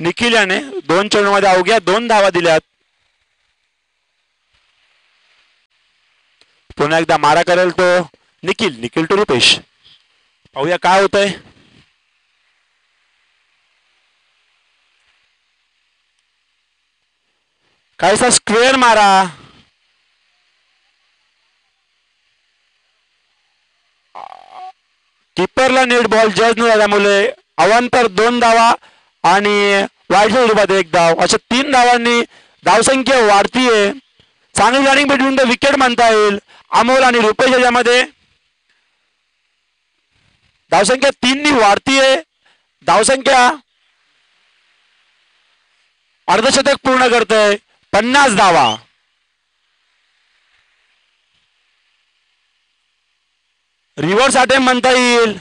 निखिल याने 2 चेंडूमध्ये अवघ्या 2 धावा दिल्यात. पुन्हा एकदा मारा करेल तो निखिल टू रुपेश. पाहूया काय होतंय. काहीसा स्क्वेअर मारा. किपरला नेट बॉल जज न झाल्यामुळे अवांतर 2 धावा आणि वाईटच्या स्वरूपात 1 धाव अशा 3 धावांनी धावसंख्या वाढतीये. चांगली रनिंग बिटवीन द विकेट म्हणता येईल. अमोल आणि रुपेश याच्यामध्ये धावसंख्या 3 वाढतीये. धावसंख्या अर्धशतक पूर्ण करतोय. 50 धावा. रिव्हर्स अटेम्प्ट म्हणता येईल.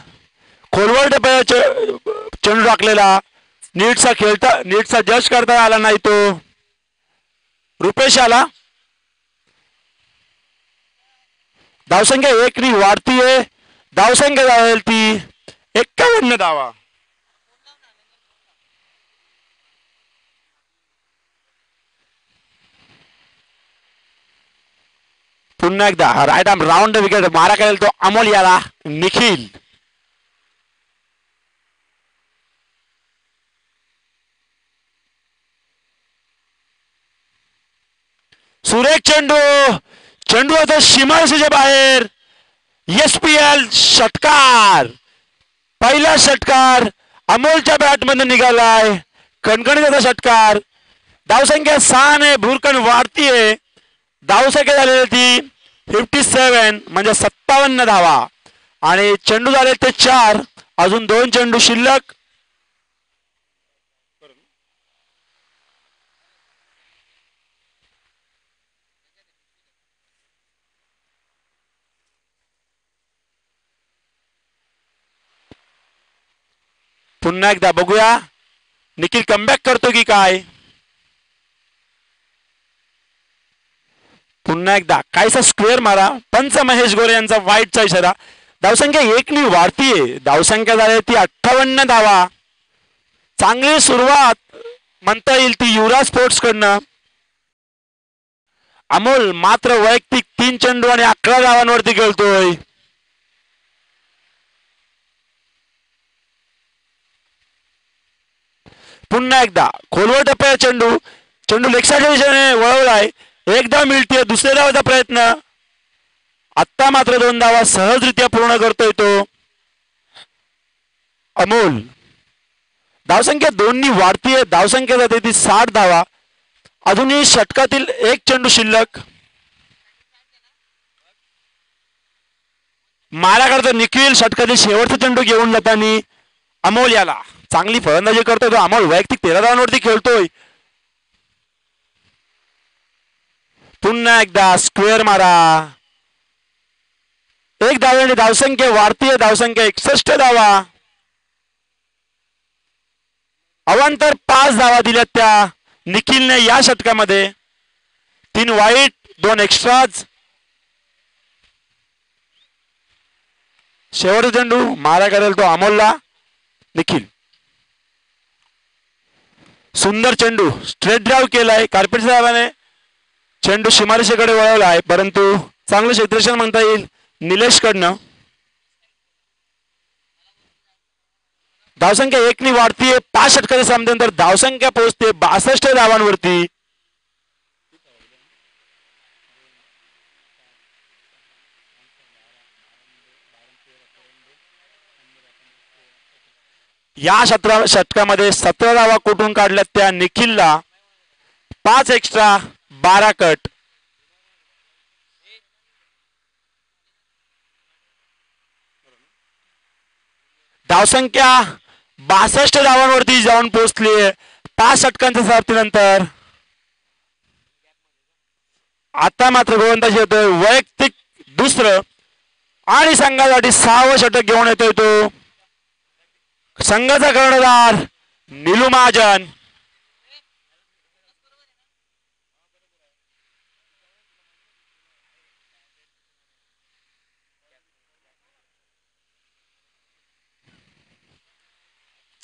खोलवर चेंडू टाकलेला नीटचा जज करता आला नाही तो. रुपेश आला. धावसंख्या 1 वाढतीये. धावसंख्या जाईल ती 51 धावा. पुन्हा एकदा राईट आर्म राऊंड विकेट मारा करेल तो अमोल याला. निखिल सुरेख चेंडू होता सीमारेषेच्या बाहेर. SPL षटकार. पहिला षटकार अमोलच्या बॅटमधून निघालाय. कणकणीचा षटकार. धावसंख्या 6 ने भुरकन वाढतीये. धावसंख्या झालेली ती 57 म्हणजे 57 धावा आणि चेंडू झाले ते 4. अजून 2 चेंडू शिल्लक. पुन्हा एकदा बघूया निखिल कमबॅक करतो की काय. पुन्हा एकदा काहीसा स्क्वेअर मारा. पंच महेश गोरे यांचा वाईटचा इशारा. धावसंख्या 1 वाढतीये. धावसंख्या झाली ती 58 धावा. चांगली सुरुवात म्हणता येईल ती युवराज स्पोर्ट्स कडनं. अमोल मात्र वैयक्तिक 3 चेंडू आणि 11 धावांवरती खेळतोय. पुन्हा एकदा खोलवर टप्प्या चेंडू लेक्साच्या दिशेने वळवलाय. 1 धाव मिळते. दुसऱ्या धावाचा प्रयत्न. आत्ता मात्र 2 धावा सहजरित्या पूर्ण करतोय तो अमोल. धावसंख्या 2 वाढतीये. धावसंख्या जाते ती 60 धावा. अजूनही षटकातील 1 चेंडू शिल्लक. मारा करतो निखिल. षटकातील शेवटचा चेंडू घेऊन जाताना अमोल याला. चांगली फलंदाजी करतोय तो अमोल. वैयक्तिक 13 धावांवरती खेळतोय. पुन्हा एकदा स्क्वेअर मारा. 1 धावेने धावसंख्या वाढतीये. धावसंख्या 61 धावा. अवांतर 5 धावा दिल्यात त्या निखिलने या षटकामध्ये. 3 वाईट 2 एक्स्ट्राज. शेवटचा चेंडू मारा करेल तो अमोलला. निखिल सुंदर चेंडू स्ट्रेट ड्राईव्ह केलाय. कार्पेट साहेबाने चेंडू सीमारेषेकडे वळवला आहे परंतु चांगलं क्षेत्ररक्षण म्हणता येईल निलेश कडनं. धावसंख्या 1 वाढतीये. 5 षटकाच्या सामन्यानंतर धावसंख्या पोहोचते 62 धावांवरती. या षटकामध्ये 17 धावा कुठून काढल्यात त्या निखिलला. 5 एक्स्ट्रा 12 कट. धावसंख्या 62 धावांवरती जाऊन पोहोचली 5 षटकांच्या समाप्तीनंतर. आता मात्र गोलंदाजी येतोय वैयक्तिक दुसरं आणि संघासाठी 6वं षटक घेऊन येतोय तो संघाचा कर्णधार निलू महाजन.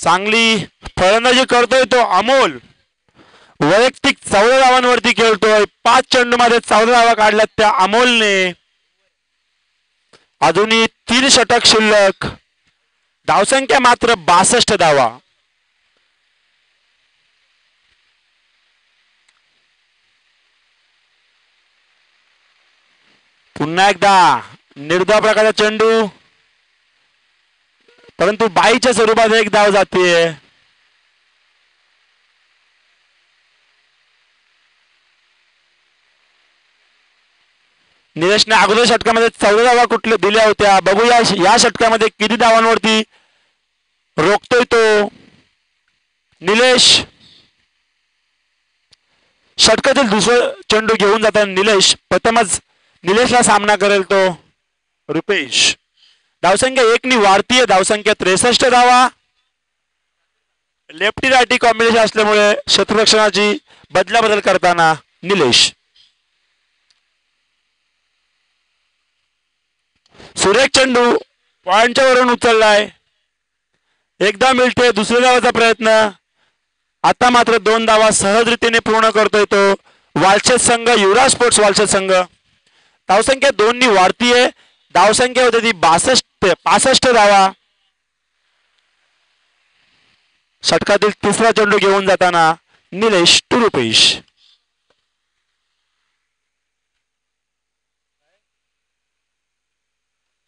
चांगली फलंदाजी करतोय तो अमोल, वैयक्तिक 14 धावांवरती खेळतोय. 5 चेंडूमध्ये 14 धावा काढल्यात त्या अमोलने. अजूनही 3 षटक शिल्लक, धावसंख्या मात्र 62 धावा. पुन्हा एकदा निर्धाव प्रकारचा चेंडू, परंतु बाईच्या स्वरूपात एक धाव जाते. निलेशने अगोदर षटकामध्ये 14 धावा कुठल्या दिल्या होत्या. बघूया या षटकामध्ये किती धावांवरती रोखतोय तो निलेश. षटकातील दुसरं चेंडू घेऊन जाताना निलेश, प्रथमच निलेशला सामना करेल तो रुपेश. धावसंख्या 1 नी वाढतीये. धावसंख्या 63 धावा. लेफ्टी रायटी कॉम्बिनेशन असल्यामुळे क्षेत्ररक्षणाची बदलाबदल करताना निलेश. सुरेख चेंडू पॉइंटच्या वरून उचललाय. एकदा मिळते. दुसऱ्या धावाचा प्रयत्न. आता मात्र 2 धावा सहजरीतीने पूर्ण करतोय तो वालशेत संघ, युवराज स्पोर्ट्स वालशेत संघ. धावसंख्या 2 नी वाढतीये. धावसंख्या होती ती 65 धावा. षटकातील तिसरा चेंडू घेऊन जाताना निलेश टू रुपेश.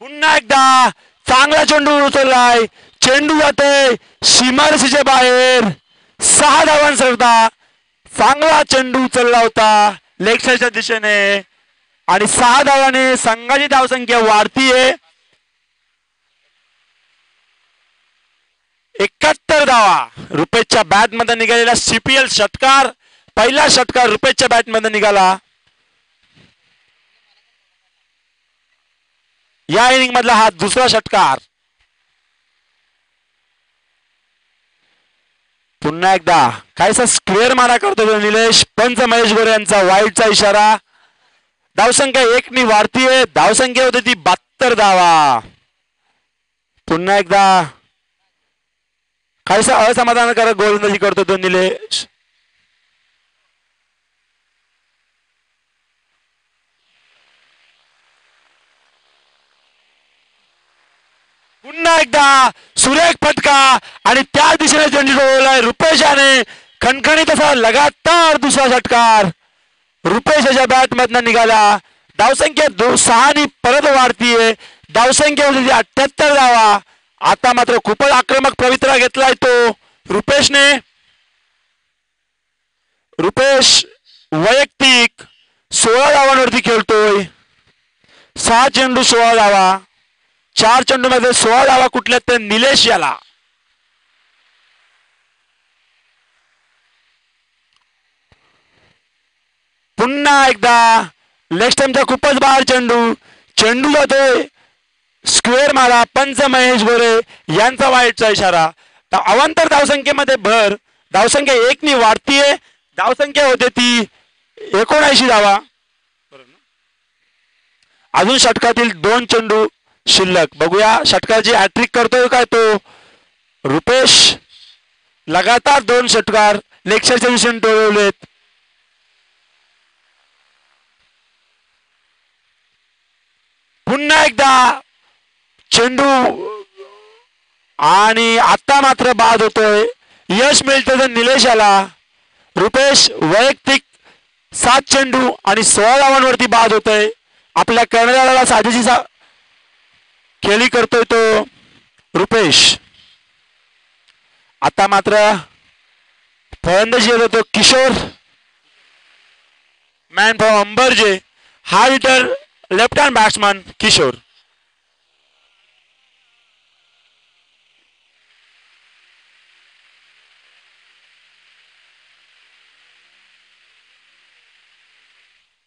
पुन्हा एकदा चांगला चेंडू उचललाय. चेंडू जातोय सीमारेषेच्या बाहेर. 6 धावांकरता चांगला चेंडू उचलला होता लेग साईडच्या दिशेने आणि 6 धावाने संघाची धावसंख्या वाढतीये. 71 धावा. रुपेशच्या बॅट मध्ये निघालेला CPL षटकार. पहिला षटकार रुपेशच्या बॅट मध्ये निघाला. या इनिंग मधला हा दुसरा षटकार. पुन्हा एकदा काहीसा स्क्वेअर मारा करतो निलेश. पंच महेश गोरे यांचा वाईटचा इशारा. धावसंख्या 1 नी वाढतीये. धावसंख्या होती ती 72 धावा. पुन्हा एकदा काहीसा असमाधानकारक गोलंदाजी करतो तो निलेश. पुन्हा एकदा सुरेख फटका आणि त्या दिशेने चेंडू सोडलाय रुपेशाने. खणखणीत असा लगातार दुसरा षटकार रुपेशाच्या बॅट मधनं निघाला. धावसंख्या 6 नी परत वाढतीये. धावसंख्या होती 78 धावा. आता मात्र खूपच आक्रमक पवित्रा घेतलाय तो रुपेशने. रुपेश वैयक्तिक 16 धावांवरती खेळतोय. 6 चेंडू 16 धावा. 4 चेंडू मध्ये 16 धावा कुठल्या तर निलेश याला. पुन्हा एकदा लेग स्टंपचा खूपच बाहेर चेंडू. चेंडू जातोय स्क्वेअर मारा. पंच महेश गोरे यांचा वाईटचा इशारा. अवांतर धावसंख्येमध्ये भर. धावसंख्या 1 नी वाढतीये. धावसंख्या होते ती 79 धावा. अजून षटकातील 2 चेंडू शिल्लक. बघूया षटकाची हॅट्रिक करतोय काय तो रुपेश. लगातार 2 षटकार लेग साईडच्या दिशेने टोळवलेत. पुन्हा एकदा चेंडू आणि आता मात्र बाद होतोय. यश मिळतं तर निलेश याला. रुपेश वैयक्तिक 7 चेंडू आणि 16 धावांवरती बाद होतोय. आपल्या कर्णधाराला साजेशी खेळी करतोय तो रुपेश. आता मात्र फलंदाजी होतो किशोर मॅन फ्रॉम अंबर्जे. हा hitter left hand batsman Kishor.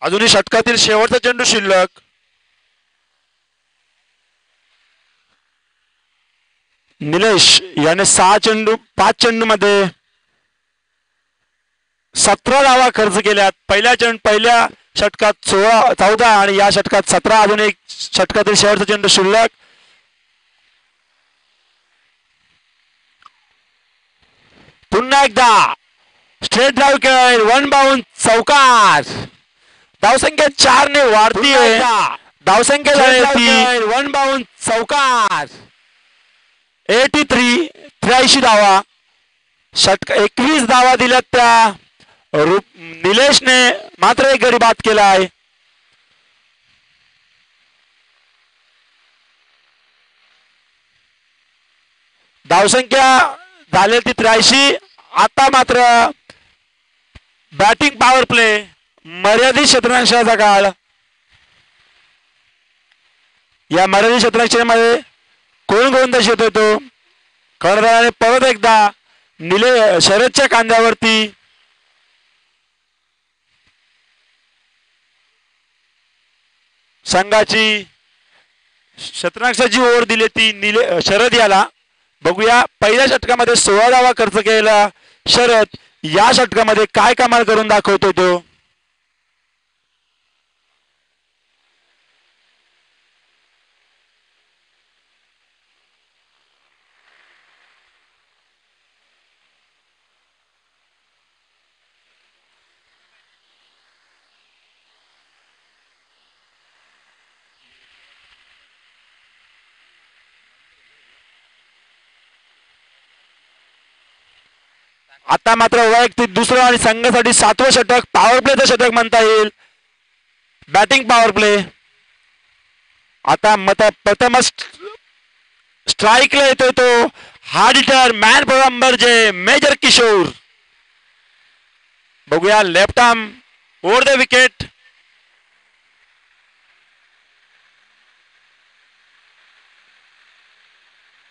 अजूनही षटकातील शेवटचा चेंडू शिल्लक. निलेश याने 5 चेंडू मध्ये 17 धावा खर्च केल्यात. पहिल्या षटकात 14 आणि या षटकात 17. अजून एक षटकातील शेवटचा चेंडू शिल्लक. पुन्हा एकदा स्ट्रेट ड्राईव्ह खेळ, वन बाउंड चौकार. धावसंख्या 4 ने वाढतीये. धावसंख्या झाली वन बाउंड चौकार. 83 धावा. षटक 21 धावा दिल्यात त्या निलेशने मात्र एक गडी बाद केला आहे. धावसंख्या झाली ती 83. आता मात्र बॅटिंग पॉवर प्ले, मर्यादित क्षेत्ररक्षणाचा काळ. या मर्यादित क्षेत्ररक्षणामध्ये कोण गोलंदाजी येतो तो कर्णधाराने परत एकदा शरदच्या कांद्यावरती संघाची क्षेत्ररक्षणाची ओव्हर दिली ती शरद याला. बघूया पहिल्या षटकामध्ये 16 धावा खर्च केला शरद, या षटकामध्ये काय कमाल करून दाखवतो तो. आता मात्र वैयक्तिक दुसरं आणि संघासाठी 7वं षटक, पॉवर प्लेचं षटक म्हणता येईल. Batting power play. आता प्रथम स्ट्राईकला येतोय तो हार्ड हिटर, मॅन फॉर जे मेजर किशोर. बघूया left arm over the wicket.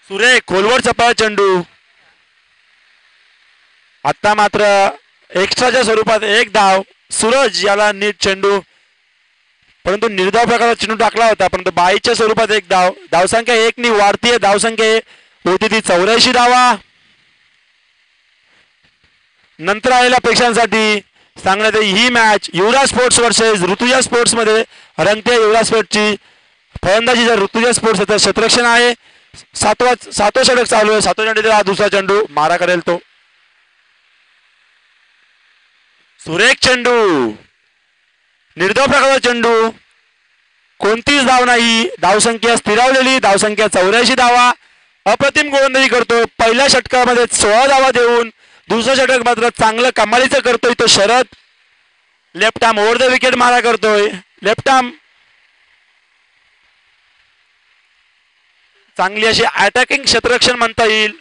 सुरेख खोलवर चपळ चेंडू. आता मात्र एक्स्ट्राच्या स्वरूपात एक धाव. सूरज याला नीट चेंडू, परंतु निर्धाव प्रकारचा चेंडू टाकला होता, परंतु बाईच्या स्वरूपात एक धाव. धावसंख्या 1 नी वाढतीये. धावसंख्या होती ती 84 धावा. नंतर आलेल्या प्रेक्षकांसाठी सांगण्यात ही मॅच युवराज स्पोर्ट्स वर्सेस ऋतुजा स्पोर्ट्स मध्ये रंगते. युवराज स्पोर्ट्सची फलंदाजी जर ऋतुजा स्पोर्ट्स क्षेत्ररक्षण आहे. सातवं षटक चालू आहे. 7व्या षटकात हा दुसरा चेंडू मारा करेल तो. सुरेख चेंडू, निर्धाव प्रकारचा चेंडू, कोणतीच धाव नाही. धावसंख्या स्थिरावलेली. धावसंख्या 84 धावा. अप्रतिम गोलंदाजी करतो. पहिल्या षटकामध्ये 16 धावा देऊन दुसरं षटक मात्र चांगलं कमालीचं करतोय तो Sharad. Left arm over the wicket मारा करतोय. लेफ्ट आर्म चांगली अशी अटॅकिंग क्षेत्ररक्षण म्हणता येईल.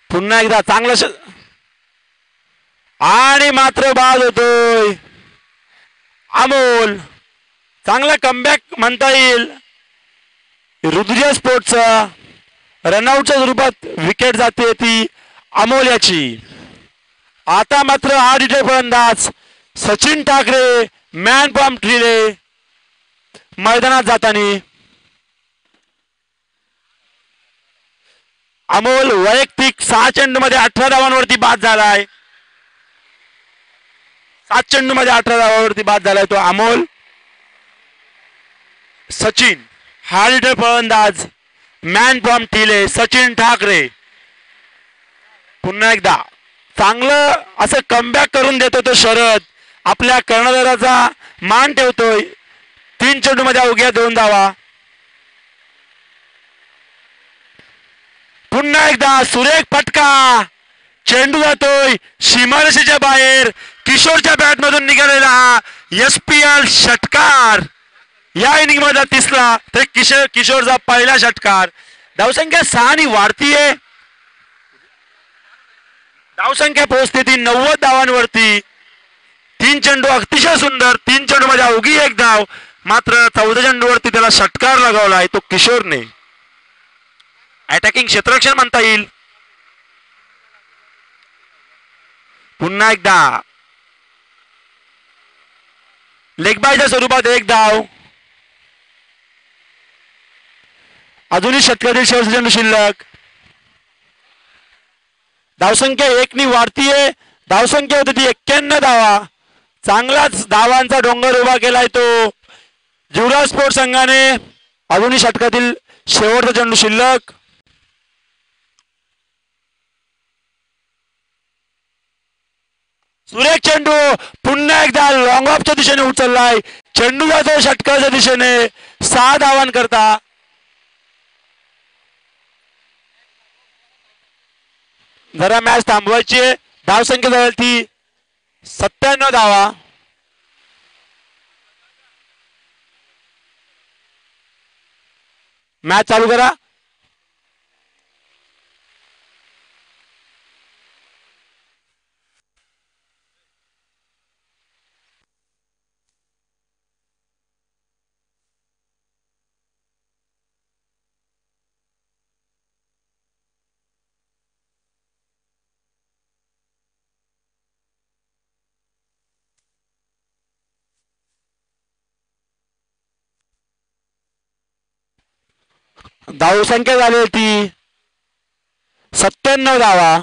पुन्हा एकदा चांगलं आणि मात्र बाद होतोय अमोल. चांगला कमबॅक म्हणता येईल ऋतुजा स्पोर्ट्सचा. रनआउटच्या स्वरूपात विकेट जाते ती अमोल याची. आता मात्र हार्ड हिटर फलंदाज सचिन ठाकरे मॅन फ्रॉम ट्रिले मैदानात जाताना. अमोल वैयक्तिक 6 चेंडूमध्ये 18 धावांवरती बाद झालाय. 7 चेंडूमध्ये 18 धावांवरती बाद झालाय तो अमोल. सचिन हार्ड हिटर फलंदाज man from till Sachin Thackeray पुन्हा एकदा चांगलं असं कमबॅक करून देतो तो शरद. आपल्या कर्णधाराचा मान ठेवतोय. 3 चेंडूमध्ये अवघ्या 2 धावा. पुन्हा एकदा सुरेख फटका. चेंडू जातोय सीमारेषेच्या बाहेर. किशोरच्या बॅट मधून निघालेला हा एसपीएल षटकार. या इनिंग मधला तिसरा तर किशोरचा पहिला षटकार. धावसंख्या 6 नी वाढतीये. धावसंख्या पोहोचते ती 90 धावांवरती. 3 चेंडू अतिशय सुंदर. 3 चेंडू मध्ये अवघी 1 धाव. मात्र 14 चेंडूवरती त्याला षटकार लगावला आहे तो किशोरने. अटॅकिंग क्षेत्ररक्षण म्हणता येईल. पुन्हा एकदा लेगबायच्या स्वरूपात एक धाव. अजूनही षटकातील शेवटचा चेंडू शिल्लक. धावसंख्या 1 नी वाढतीये. धावसंख्या होती ती 91 धावा. चांगलाच धावांचा डोंगर उभा केलाय तो युवराज स्पोर्ट्स संघाने. अजूनही षटकातील शेवटचा चेंडू शिल्लक. सुरेख चेंडू पुन्हा एकदा लॉंग ऑफच्या दिशेने उचललाय. चेंडू जातो षटकाच्या दिशेने 6 धावांकरता. जरा मॅच थांबवायची. धावसंख्या झाली ती 97 धावा. मॅच चालू करा. धावसंख्या झाली होती 97 धावा.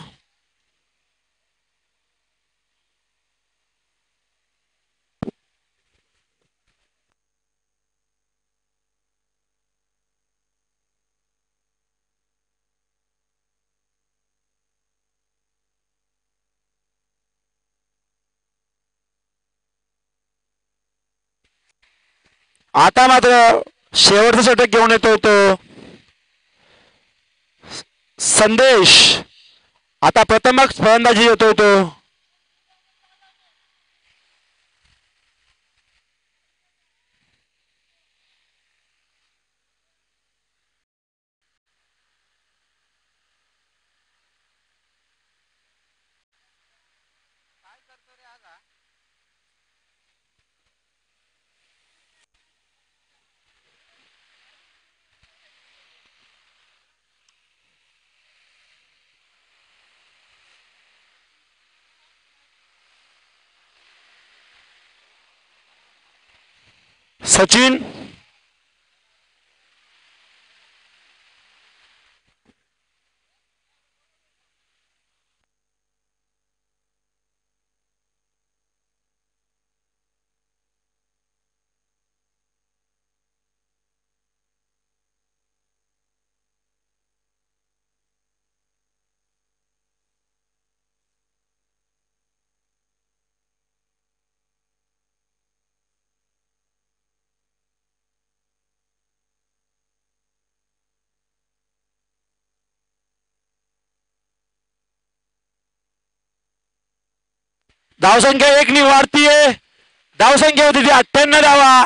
आता मात्र शेवटचं षटक घेऊन येतो तो संदेश. आता प्रथमच फलंदाजी येतोय तो. सचिन. धावसंख्या 1 नी वाढतीये. धावसंख्या होती ती 98 धावा.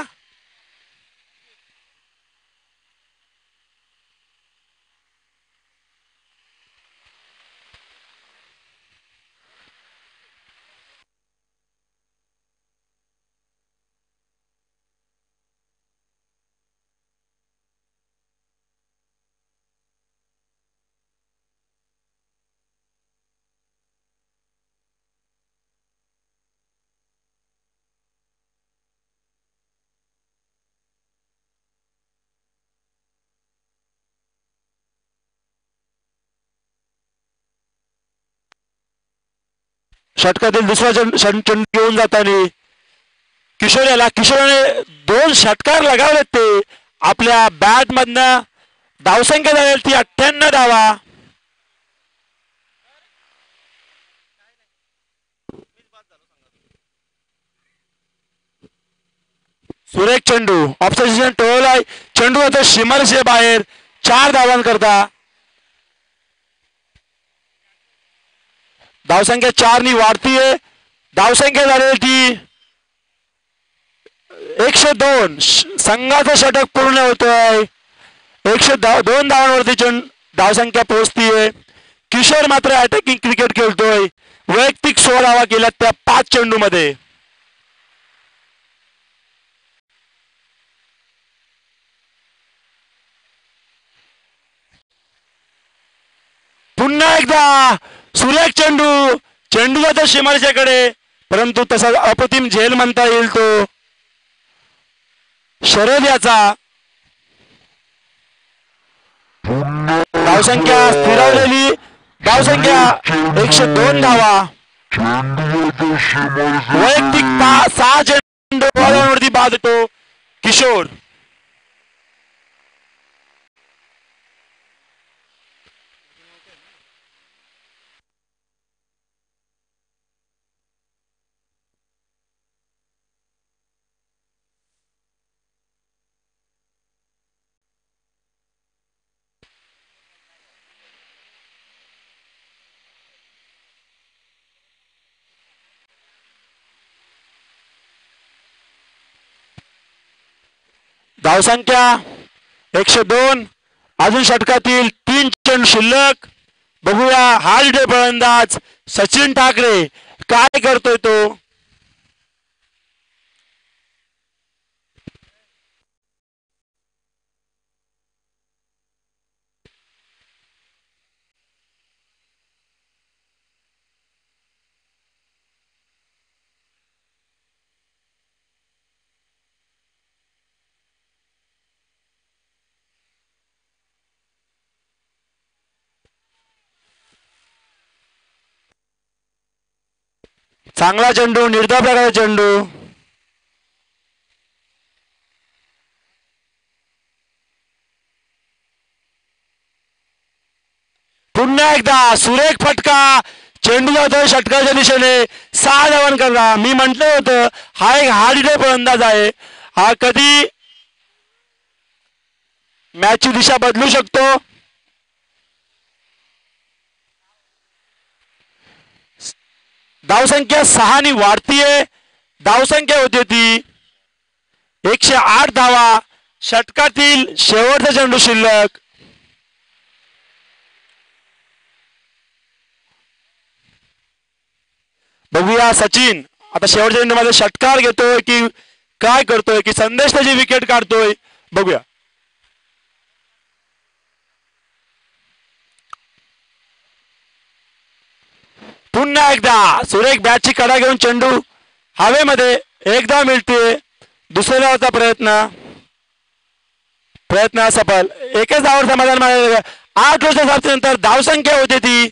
षटकातील दुसरा चेंडू घेऊन जाताना किशोरने 2 षटकार लगावले ते आपल्या बॅट मधनं. धावसंख्या झाली ती 98 धावा. सुरेख चेंडू ऑब्झर्वेशन टोळलाय. चेंडू आता शिमरचे बाहेर 4 धावांकरता. धावसंख्या 4 नी वाढतीये. धावसंख्या झाली ती 102. संघाचं षटक पूर्ण होतोय. 102 धावांवरती धावसंख्या पोहोचतीये. किशोर मात्र अटॅकिंग क्रिकेट खेळतोय. वैयक्तिक 16 धावा केल्या त्या 5 चेंडू मध्ये. पुन्हा एकदा सुरेख चेंडू. चेंडू जातो सीमारेषेकडे, परंतु तसा अप्रतिम झेल म्हणता येईल तो शरद याचा. धावसंख्या स्थिरावलेली. धावसंख्या 102 धावा. वैयक्तिक 6 चेंडू वरती बाधतो किशोर. धावसंख्या 102. अजून षटकातील 3 चेंडू शिल्लक. बघूया हार्ड फलंदाज सचिन ठाकरे काय करतोय तो. चांगला चेंडू, निर्धाव प्रकारचा चेंडू. पुन्हा एकदा सुरेख फटका. चेंडू जातोय षटकाच्या दिशेने. 6 धावन करला. मी म्हटलं होतं हा एक हार्ड फलंदाज आहे. हा कधी मॅचची दिशा बदलू शकतो. धावसंख्या 6 ने वाढतीये. धावसंख्या होती ती 108 धावा. षटकातील शेवटचा चेंडू शिल्लक. बघूया सचिन आता शेवटच्या चेंडूमध्ये षटकार घेतोय की काय करतोय, की संदेश त्याची विकेट काढतोय. बघूया. पुन्हा एकदा सुरेख बॅटची कडा घेऊन चेंडू हवेमध्ये. एकदा मिळते. दुसऱ्या धावाचा प्रयत्न असफल. एकच धावावर समाधान मानले. 8 वर्ष नंतर धावसंख्या होती ती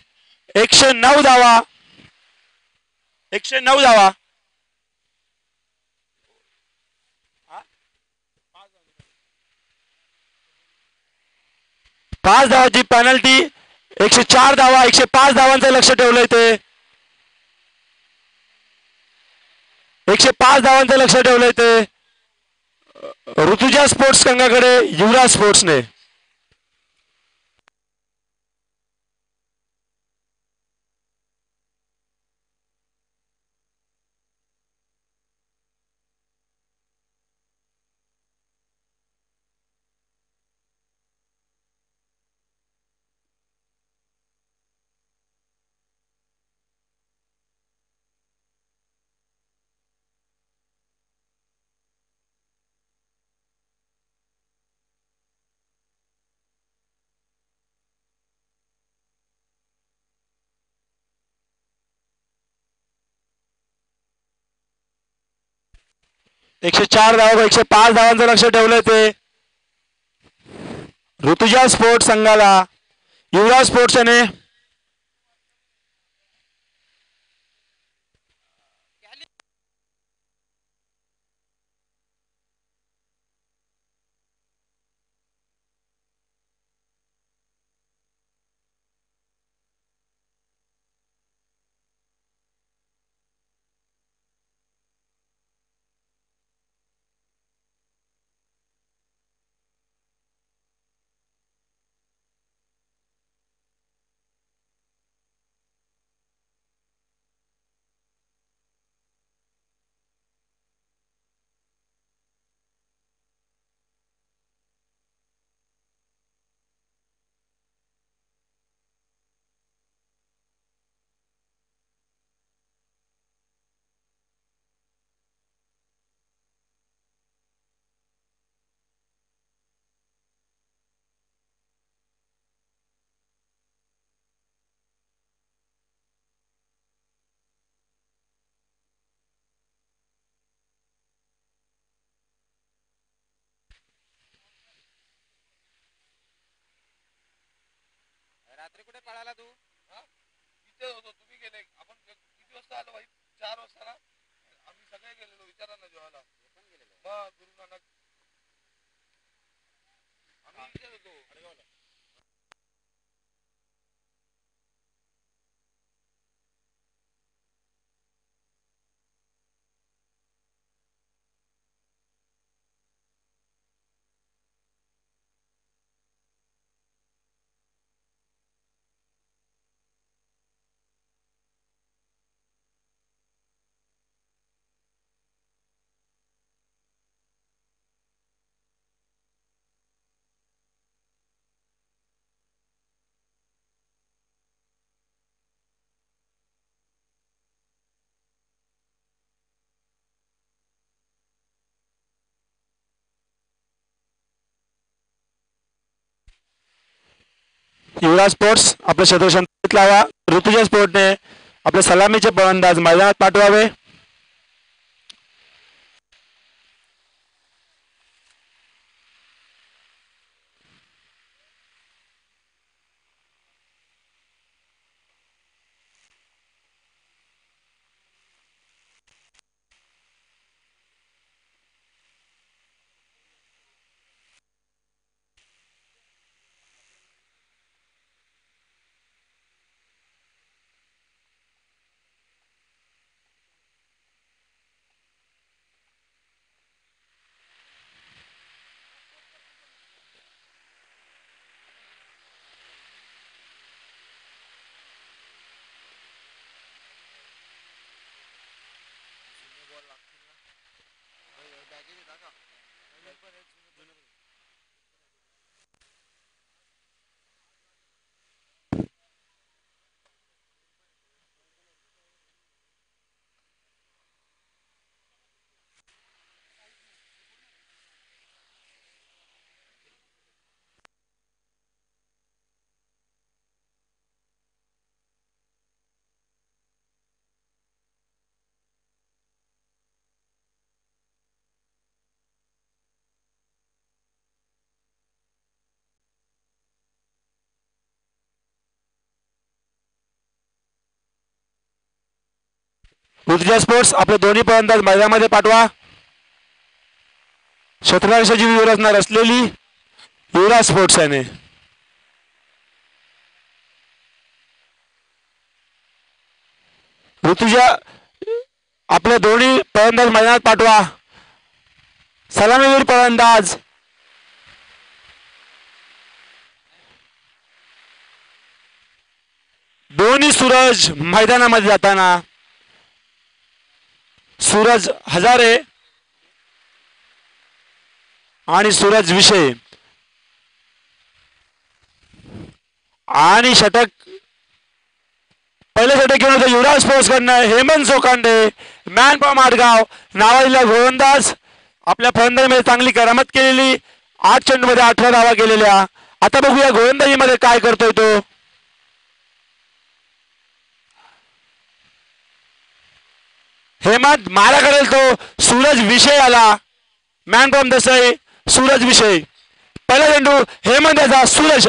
109 धावा. 109 धावा. 5 धावाची पेनल्टी. 104 धावा. 105 धावांचं लक्ष ठेवलंय ते. 105 धावांचं लक्ष ठेवलंय ते ऋतुजा स्पोर्ट्स संघाकडे युवराज स्पोर्ट्सने. एकशे 4 धावा 105 धावांचं लक्ष ठेवलंय ते ऋतुजा स्पोर्ट्स संघाला युवराज स्पोर्ट्स याने. रात्री कुठे पळाला तू? इथे होतो, तुम्ही गेले. आपण किती वाजता आलो भाई? 4 वाजता ना. आम्ही सगळे गेलेलो, विचारा ना जेवायला. मग गुरु नानक आम्ही इथे होतो अडगावला. युवराज स्पोर्ट्स आपले क्षेत्ररक्षण लावा. ऋतुजा स्पोर्टने आपले सलामीचे फलंदाज मैदानात पाठवावे. ऋतुजा स्पोर्ट्स आपले दोन्ही फलंदाज मैदानामध्ये पाठवा. क्षेत्ररक्षणाची व्यूहरचना रचलेली युवराज स्पोर्ट्स याने ऋतुजा आपले दोन्ही फलंदाज मैदानात पाठवा. सलामीवीर फलंदाज दोन्ही सूरज मैदानामध्ये जाताना सूरज हजारे आणि सूरज विषय आणि षटक पहिले षटक घेऊन होतं युवराज स्पोर्ट्स कडनं हेमंत सोकांडे मॅन फ्रॉम आडगाव नावाजलेला गोलंदाज. आपल्या फलंदाजीमध्ये चांगली करामत केलेली 8 चेंडूमध्ये 18 धावा केलेल्या. आता बघूया गोलंदाजीमध्ये काय करतोय तो. हेमंत मारा करेल तो. सूरज विषय आला मॅन फ्रॉम देसाई सूरज विषय. पहिला चेंडू हेमंत याचा सूरज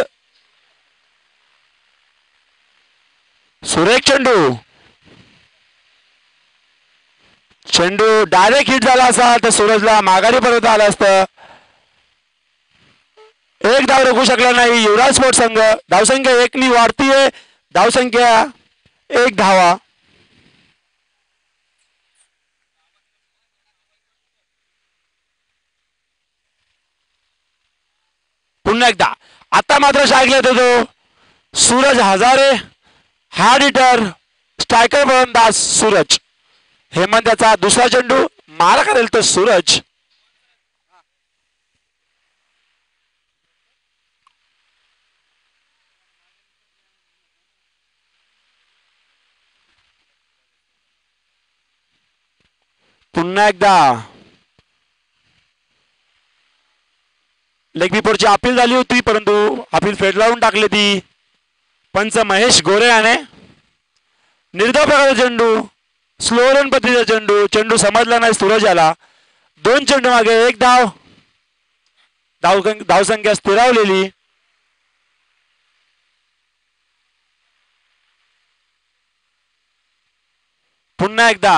सुरेख चेंडू डायरेक्ट हिट झाला असा तर सूरजला माघारी परत आलं असतं. एक धाव रोखू शकला नाही युवराज स्पोर्ट्स संघ. धावसंख्या 1 नी वाढतीये. धावसंख्या 1 धावा. पुन्हा एकदा आता मात्र स्ट्राईक घेत होतो Suraj Hazare. Hard hitter striker फलंदाज सूरज. हेमंत याचा दुसरा चेंडू मारा करेल तो सूरज. पुन्हा एकदा लेग बिफोरची अपील झाली होती परंतु अपील फेटाळून टाकली ती पंच महेश गोरे याने. निर्धाव प्रकारचा चेंडू स्लो रन पद्धतीचा चेंडू. चेंडू समजला नाही सूरज याला. 2 चेंडू मागे 1 धाव. धावसंख्या स्थिरावलेली. पुन्हा एकदा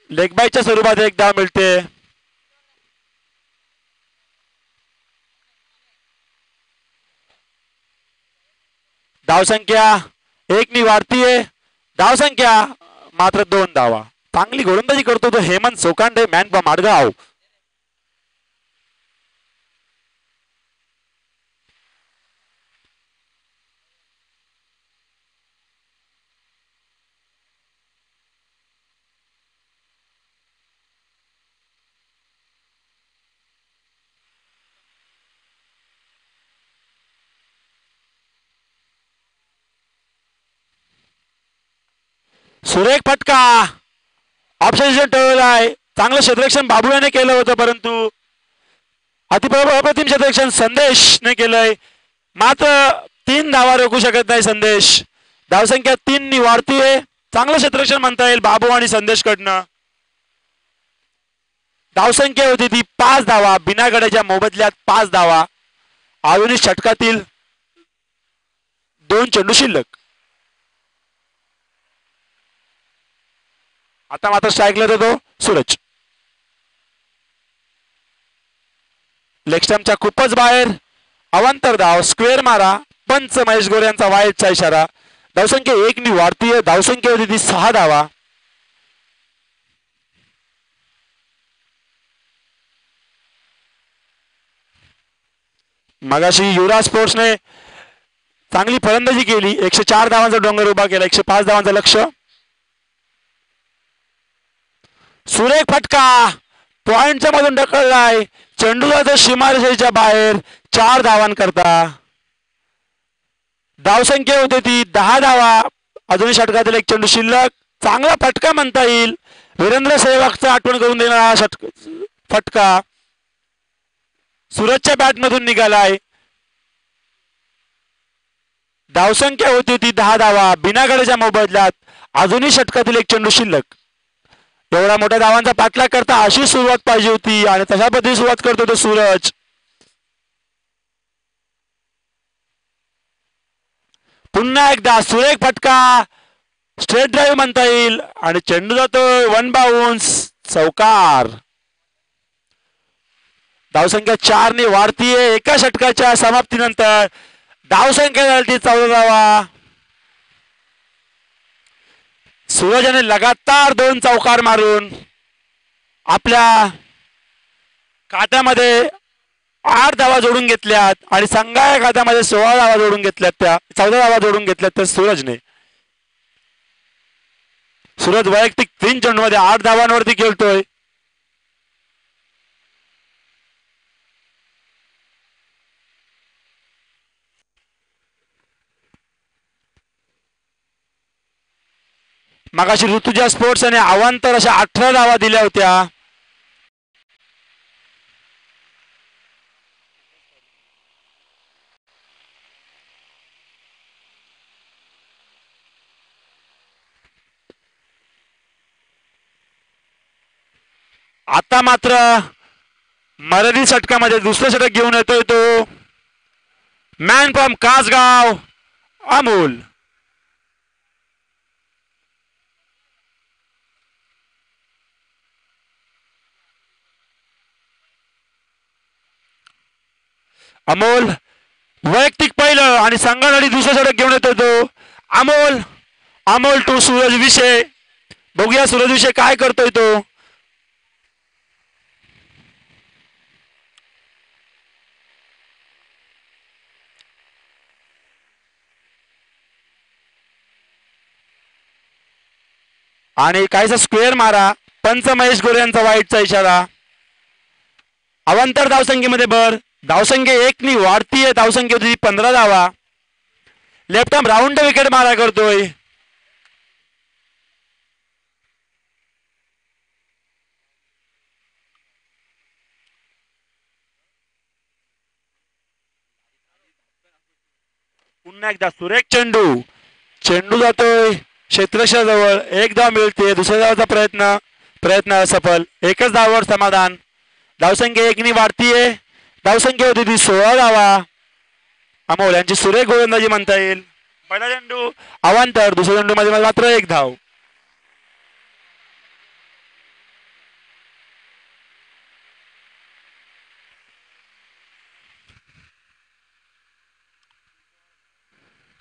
लेगबाईच्या स्वरूपात एक धाव मिळते. धावसंख्या 1 नी वाढतीये. धावसंख्या मात्र 2 धावा. चांगली गोलंदाजी करतो तो हेमंत सोकांडे मॅन फ्रॉम आडगाव. सुरेख फटका ऑप्शन ठेवलाय. चांगलं क्षेत्ररक्षण बाबू याने केलं होतं परंतु अतिप्रतिम क्षेत्ररक्षण संदेशने केलंय. मात्र 3 धावा रोखू शकत नाही संदेश. धावसंख्या 3 नी वाढतीये. चांगलं क्षेत्ररक्षण म्हणता येईल बाबू आणि संदेश कडनं. धावसंख्या होती ती 5 धावा. बिना गड्याच्या मोबदल्यात 5 धावा. आधुनिक षटकातील 2 चेंडू शिल्लक. आता मात्र स्ट्राईकला देतो सूरज. लेग स्टंपच्या खूपच बाहेर. अवांतर धाव. स्क्वेअर मारा. पंच महेश गोरे यांचा वाईटचा इशारा. धावसंख्या 1 नी वाढतीये. धावसंख्या होती ती 6 धावा. मगाशी युवराज स्पोर्ट्सने चांगली फलंदाजी केली. 104 धावांचा डोंगर उभा केला. 105 धावांचं लक्ष्य. सुरेख फटका पॉइंटच्या मधून ढकललाय. चेंडूला सीमारेषेच्या बाहेर 4 धावांकरता. धावसंख्या होते ती 10 धावा. अजूनही षटकातील 1 चेंडू शिल्लक. चांगला फटका म्हणता येईल. वीरेंद्र सहवागचा आठवण करून देणारा फटका सूरजच्या बॅटमधून निघालाय. धावसंख्या होती ती 10 धावा. बिना गड्याच्या मोबदल्यात अजूनही षटकातील 1 चेंडू शिल्लक. एवढा मोठ्या धावांचा पाठलाग करता अशी सुरुवात पाहिजे होती आणि तशा पद्धतीने सुरुवात करतो तो सूरज. पुन्हा एकदा सुरेख फटका. स्ट्रेट ड्राईव्ह म्हणता येईल आणि चेंडू जातोय 1 बाउन्स. चौकार. धावसंख्या 4 ने वाढतीये. एका षटकाच्या समाप्तीनंतर धावसंख्या झाली 14 धावा. सूरज याने लगातार 2 चौकार मारून आपल्या खात्यामध्ये 8 धावा जोडून घेतल्यात आणि संघाच्या खात्यामध्ये 16 धावा जोडून घेतल्यात. त्या 14 धावा जोडून घेतल्यात त्या सूरजने. सूरज वैयक्तिक 3 चेंडूमध्ये 8 धावांवरती खेळतोय. मगाशी ऋतुजा स्पोर्ट्स आणि अवांतर अशा 18 धावा दिल्या होत्या. आता मात्र मर्यादित षटकामध्ये दुसरं षटक घेऊन येतोय तो मॅन फ्रॉम कासगाव अमोल. अमोल वैयक्तिक पहिलं आणि संघासाठी दुसरं षटक घेऊन येतो तो अमोल टू सूरज विषय. बघूया सूरज विषय काय करतोय तो. आणि काहीसा स्क्वेअर मारा. पंच महेश गोरे यांचा वाईटचा इशारा. अवांतर धावसंख्येमध्ये भर. धावसंख्या 1 नी वाढतीये. धावसंख्या होती 15 धावा. लेफ्ट आर्म राऊंड विकेट मारा करतोय. पुन्हा एकदा सुरेख चेंडू जातोय क्षेत्रक्षाजवळ. 1 धाव मिळते. दुसऱ्या धावाचा प्रयत्न असफल. 1च धावावर समाधान. धावसंख्या 1 नी वाढतीये. धावसंख्या होती ती 16 धावा. अमोल यांची सुरेख गोलंदाजी म्हणता येईल. पहिला चेंडू अवांतर, दुसऱ्या चेंडू मध्ये मात्र एक धाव.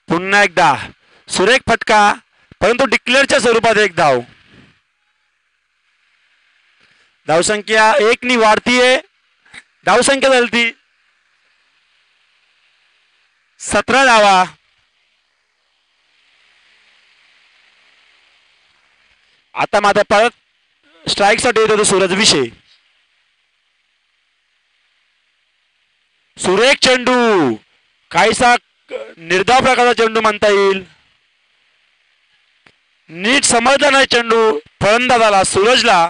पुन्हा एकदा सुरेख फटका, परंतु डिक्लेअरच्या स्वरूपात एक धाव. धावसंख्या 1 नी वाढतीये. धावसंख्या झाली 17 धावा. आता मात्र परत स्ट्राईक साठी येतो सूरज विषय. सुरेख चेंडू, काहीसा निर्धाव प्रकारचा चेंडू म्हणता येईल. नीट समजला नाही चेंडू फलंदाजाला सूरजला.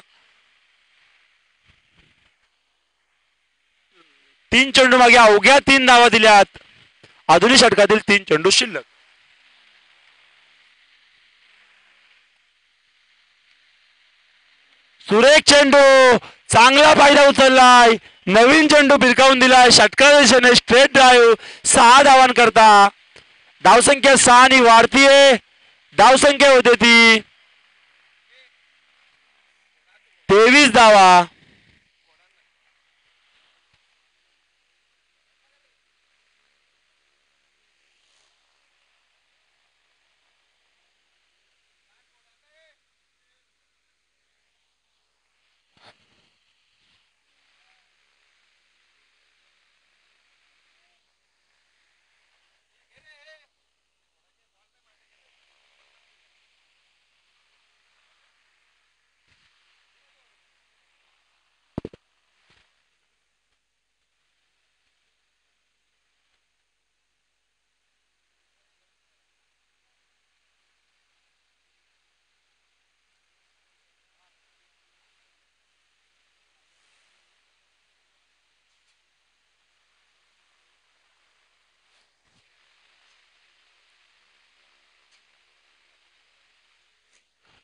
3 चेंडू मागे अवघ्या 3 धावा दिल्यात. आधुनिक षटकातील 3 चेंडू शिल्लक. सुरेख चेंडू, चांगला फायदा उचललाय. नवीन चेंडू भिरकावून दिलाय षटकाच्या दिशेने. Straight drive, 6 धावांकरता. धावसंख्या 6 नी वाढतीये. धावसंख्या होते ती 23 धावा.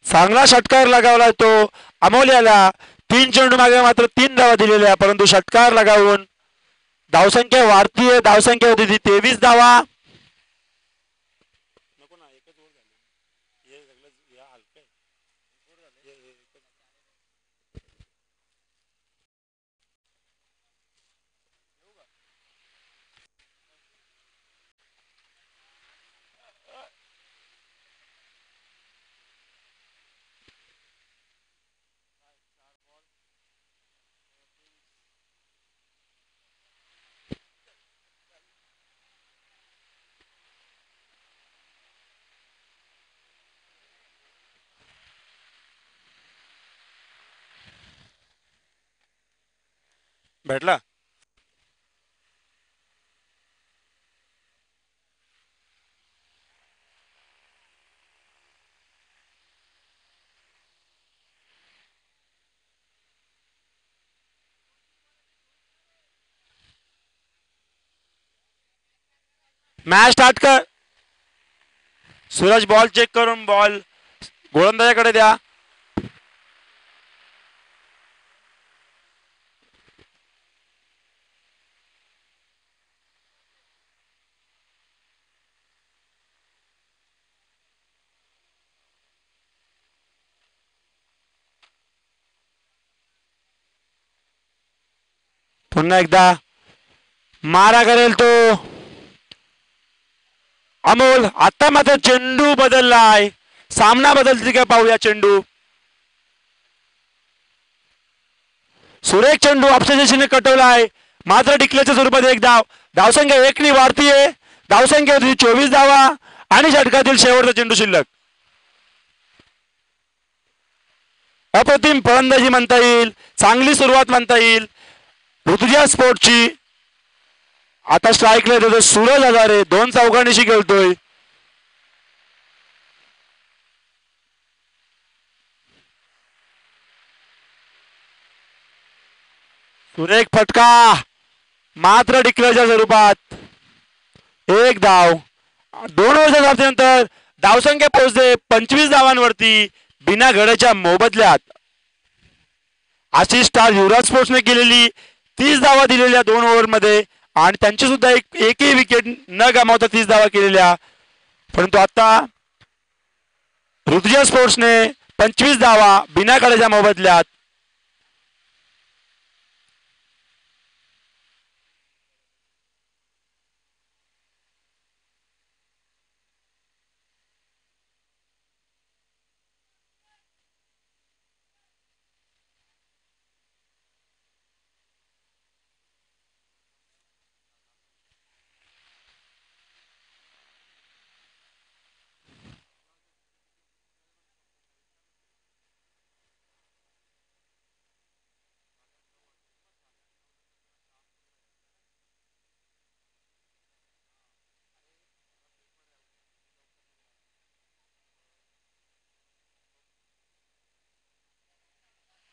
चांगला षटकार लगावला तो अमोल याला. 3 चेंडू मागे मात्र 3 धावा दिलेल्या, परंतु षटकार लगावून धावसंख्या वाढतीये. धावसंख्या होती ती 23 धावा. भेटला. मॅच स्टार्ट कर. सूरज बॉल चेक करून बॉल गोलंदाजाकडे द्या. पुन्हा एकदा मारा करेल तो अमोल. आता मात्र चेंडू बदललाय. सामना बदलते का पाहूया. चेंडू सुरेख चेंडू आपल्या दिशेने कटवलाय, मात्र डिक्लेअरच्या स्वरूपात एक धाव. धावसंख्या 1 नी वाढतीये. धावसंख्या होती 24 धावा आणि षटकातील शेवटचा चेंडू शिल्लक. अप्रतिम फलंदाजी म्हणता येईल. चांगली सुरुवात म्हणता येईल ऋतुजा स्पोर्टची. आता स्ट्राईकला येतो सूरज हजारे. 2 चौकांनीशी खेळतोय. सुरेख फटका, मात्र डिक्लेअरच्या स्वरूपात एक धाव. 2 वर्षानंतर धावसंख्या पोहोचते 25 धावांवरती बिना गड्याच्या मोबदल्यात. अशी स्टार युवराज स्पोर्ट्सने केलेली 30 धावा दिलेल्या 2 ओव्हरमध्ये आणि त्यांची सुद्धा एकही विकेट न गमावता 30 धावा केलेल्या. परंतु आता ऋतुजा स्पोर्ट्सने 25 धावा बिना काढायच्या मोबदल्यात.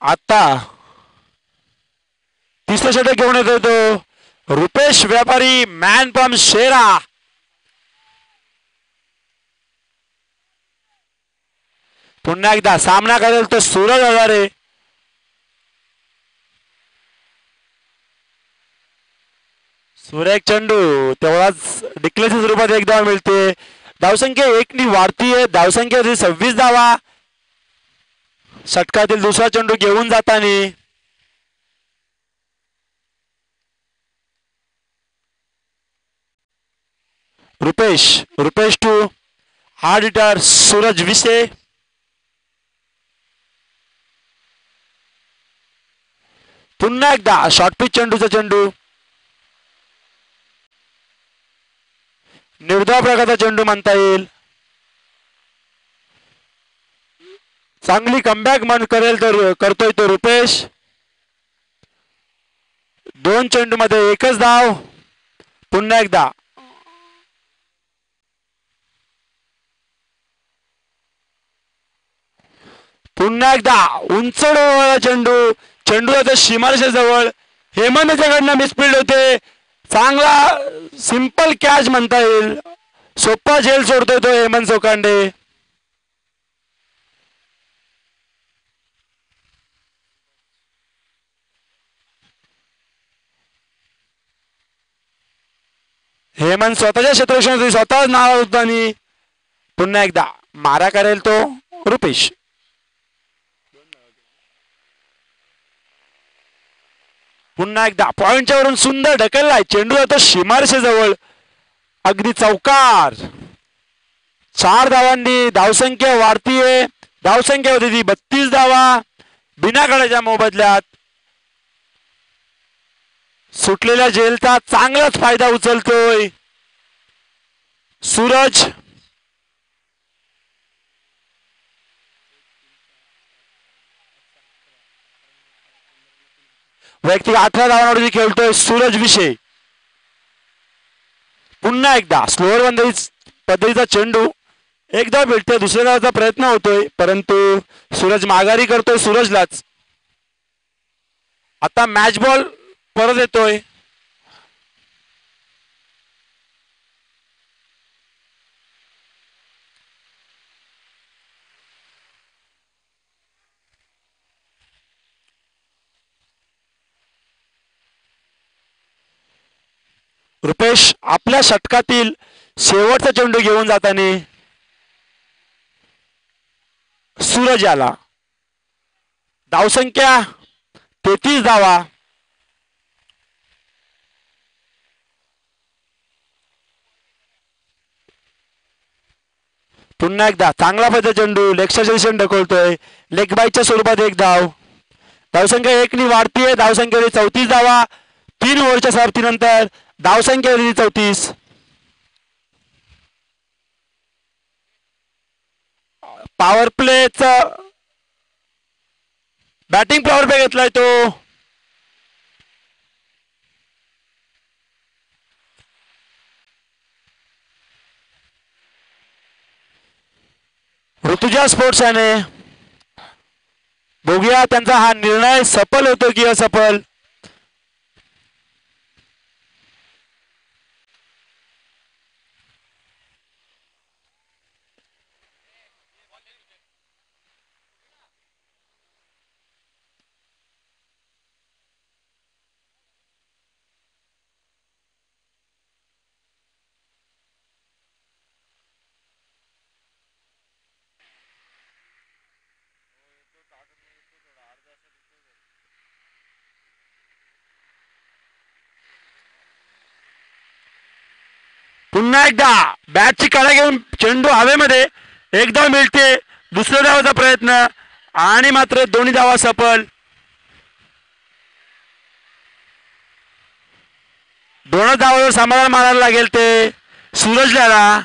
आता तिसरा षटक घेऊन येतो तो रुपेश व्यापारी मॅन फ्रॉम शेरा. पुन्हा एकदा सामना करेल तो सूरज हजारे. सुरेख चेंडू तेवढाच डिक्लेअरच्या स्वरूपात एक धाव मिळते. धावसंख्या 1 वाढतीये. धावसंख्या 26 धावा. षटकातील दुसरा चेंडू घेऊन जाताना Rupesh to hard hitter Suraj Vise. पुन्हा एकदा शॉर्ट पिच चेंडूचा चेंडू. निर्धाव प्रकारचा चेंडू म्हणता येईल. चांगली कमबॅक मन करेल तर करतोय तो रुपेश. 2 चेंडू मध्ये एकच धाव. पुन्हा एकदा उंच चेंडू आता सीमारेषे जवळ. हेमंतच्याकडनं मिसफिल्ड होते. चांगला सिंपल कॅच म्हणता येईल. सोपा झेल सोडतोय तो हेमंत सोकांडे. हेमंत स्वतःच्या क्षेत्ररक्षणासाठी स्वतःच नाव होता. आणि पुन्हा एकदा मारा करेल तो रुपेश. पुन्हा एकदा पॉइंटच्या वरून सुंदर ढकललाय चेंडू आता सीमारेषे जवळ. अगदी चौकार. 4 धावांनी धावसंख्या वाढतीये. धावसंख्या होती ती 32 धावा बिना काढायच्या मोबदल्यात. सुटलेल्या झेलचा चांगलाच फायदा उचलतोय सूरज. वैयक्तिक 18 धावांवरती खेळतोय सूरज विषय. पुन्हा एकदा स्लोअर पद्धतीचा चेंडू. एकदा भेटतोय. दुसऱ्या धावाचा प्रयत्न होतोय परंतु सूरज माघारी करतोय सूरजलाच. आता मॅच बॉल परत येतोय. रुपेश आपल्या षटकातील शेवटचा चेंडू घेऊन जाताना सूरज आला. धावसंख्या 33 धावा. पुन्हा एकदा चांगला पद्धतीचा चेंडू लेगच्या दिशेने ढकलतोय. लेग बाईच्या स्वरूपात एक धाव. धावसंख्या 1 वाढतीये. धावसंख्या 34 धावा. 3 ओव्हरच्या समाप्तीनंतर धावसंख्या 34. पॉवर प्लेचा बॅटिंग पॉवर प्ले घेतलाय तो. ऋतुजा स्पोर्ट्स याने बघूया त्यांचा हा निर्णय सफल होतो की असफल. पुन्हा एकदा बॅटची काळा घेऊन चेंडू हवेमध्ये एकदा मिळते, दुसऱ्या धावाचा प्रयत्न आणि मात्र दोन्ही धावा सफल. दोनच धावावर समाधान मारायला लागेल ते सूरजला.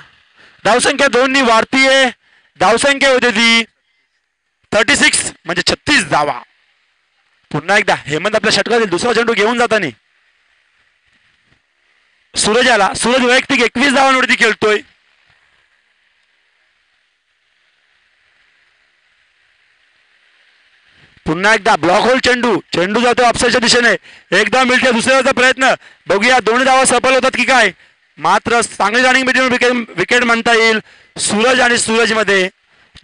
धावसंख्या 2 वाढतीये. धावसंख्या होते ती 36 म्हणजे 36 धावा. पुन्हा एकदा हेमंत आपल्या षटकातील दुसरा चेंडू घेऊन जाताना सूरज वैयक्तिक 21 धावांवरती खेळतोय. पुन्हा एकदा ब्लॉक होल चेंडू जातो ऑफसाईडच्या दिशेने. एकदा मिळते, दुसऱ्याचा प्रयत्न. बघूया दोन्ही धावा सफल होतात की काय. मात्र चांगली रनिंग विकेट म्हणता येईल सूरज आणि सूरज मध्ये.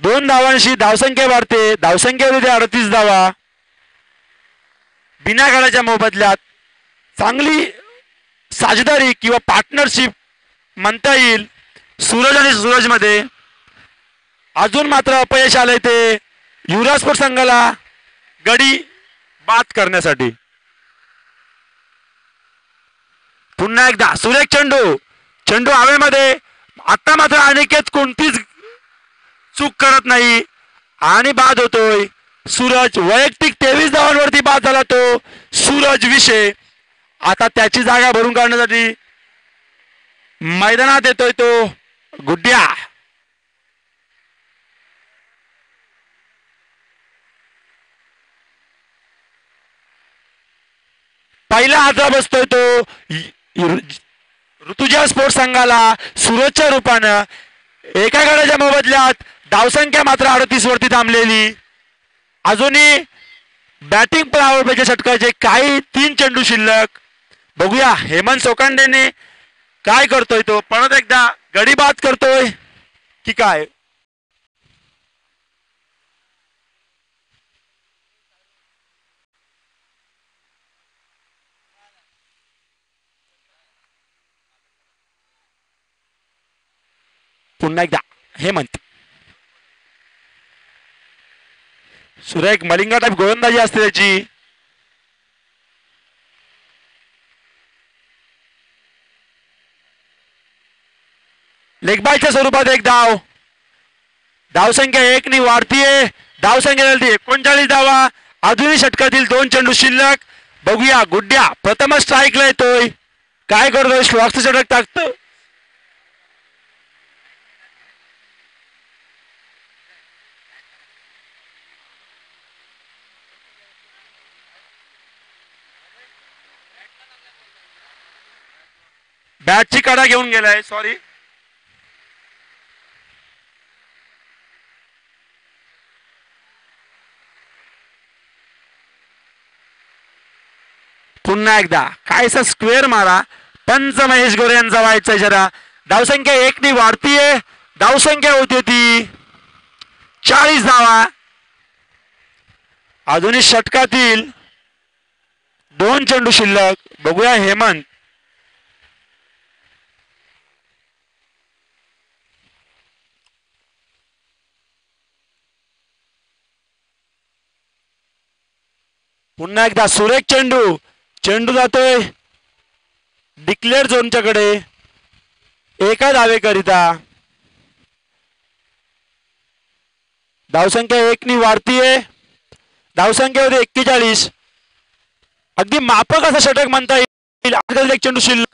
2 धावांशी धावसंख्या वाढते. धावसंख्या होते 38 धावा. बिना गाड्याच्या मोबदल्यात चांगली साझेदारी किंवा पार्टनरशिप म्हणता येईल सूरज आणि सूरज मध्ये. अजून मात्र अपयश आलंय ते युवराज स्पोर्ट्स संघाला गडी बाद करण्यासाठी. पुन्हा एकदा सुरेख चेंडू हवेमध्ये. आता मात्र अनिकेत कोणतीच चूक करत नाही आणि बाद होतोय. सूरज वैयक्तिक 23 धावांवरती बाद झाला तो सूरज विषय. आता त्याची जागा भरून काढण्यासाठी मैदानात येतोय तो गुड्ड्या. पहिला हातरा बसतोय तो ऋतुजा स्पोर्ट्स संघाला सूरजच्या रूपानं. एका गाड्याच्या मोबदल्यात धावसंख्या मात्र 38 वरती थांबलेली. अजूनही बॅटिंग पॉवरच्या षटकाचे काही 3 चेंडू शिल्लक. बघूया हेमंत सोकांडेने काय करतोय तो. परत एकदा गडी बाद करतोय की काय. पुन्हा एकदा हेमंत. सुरेख मलिंगा टाईप गोलंदाजी असते त्याची. लेगबायच्या स्वरूपात एक धाव. धावसंख्या 1 वाढतीये. धावसंख्या झाली 39 धावा. अजूनही षटकातील 2 चेंडू शिल्लक. बघूया गुड्ड्या प्रथम स्ट्राईकला येतोय. काय करतोय. श्लॉकचं षटक टाकतो. बॅटची कडा घेऊन गेलाय. सॉरी. पुन्हा एकदा कायसा स्क्वेअर मारा. पंच महेश गोरे यांचा व्हायचा इशारा. धावसंख्या 1 वाढतीये. धावसंख्या होती ती 40 धावा. अजूनही षटकातील 2 चेंडू शिल्लक. बघूया हेमंत. पुन्हा एकदा सुरेख चेंडू जातोय डिक्लेअर झोनच्याकडे. एका धावेकरिता. धावसंख्या 1 वाढतीये. धावसंख्या होते 41. अगदी मापक असा षटक म्हणता येईल. एक चेंडू शिल्लक.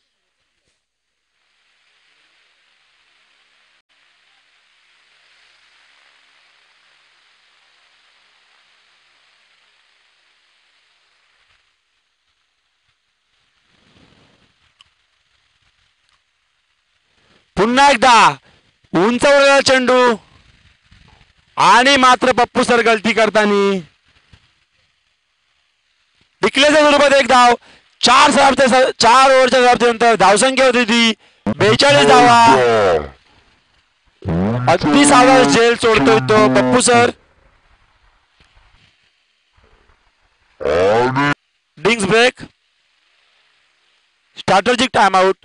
पुन्हा एकदा उंचावलेला चेंडू आणि मात्र पप्पू सर गलती करताना. डिक्लेअरच्या स्वरूपात एक धाव. 4 ओव्हरच्या समाप्तीनंतर धावसंख्या होती ती 42 धावा. अगदी साधा झेल सोडतोय तो पप्पू सर. डिंग्स break. Strategic time out.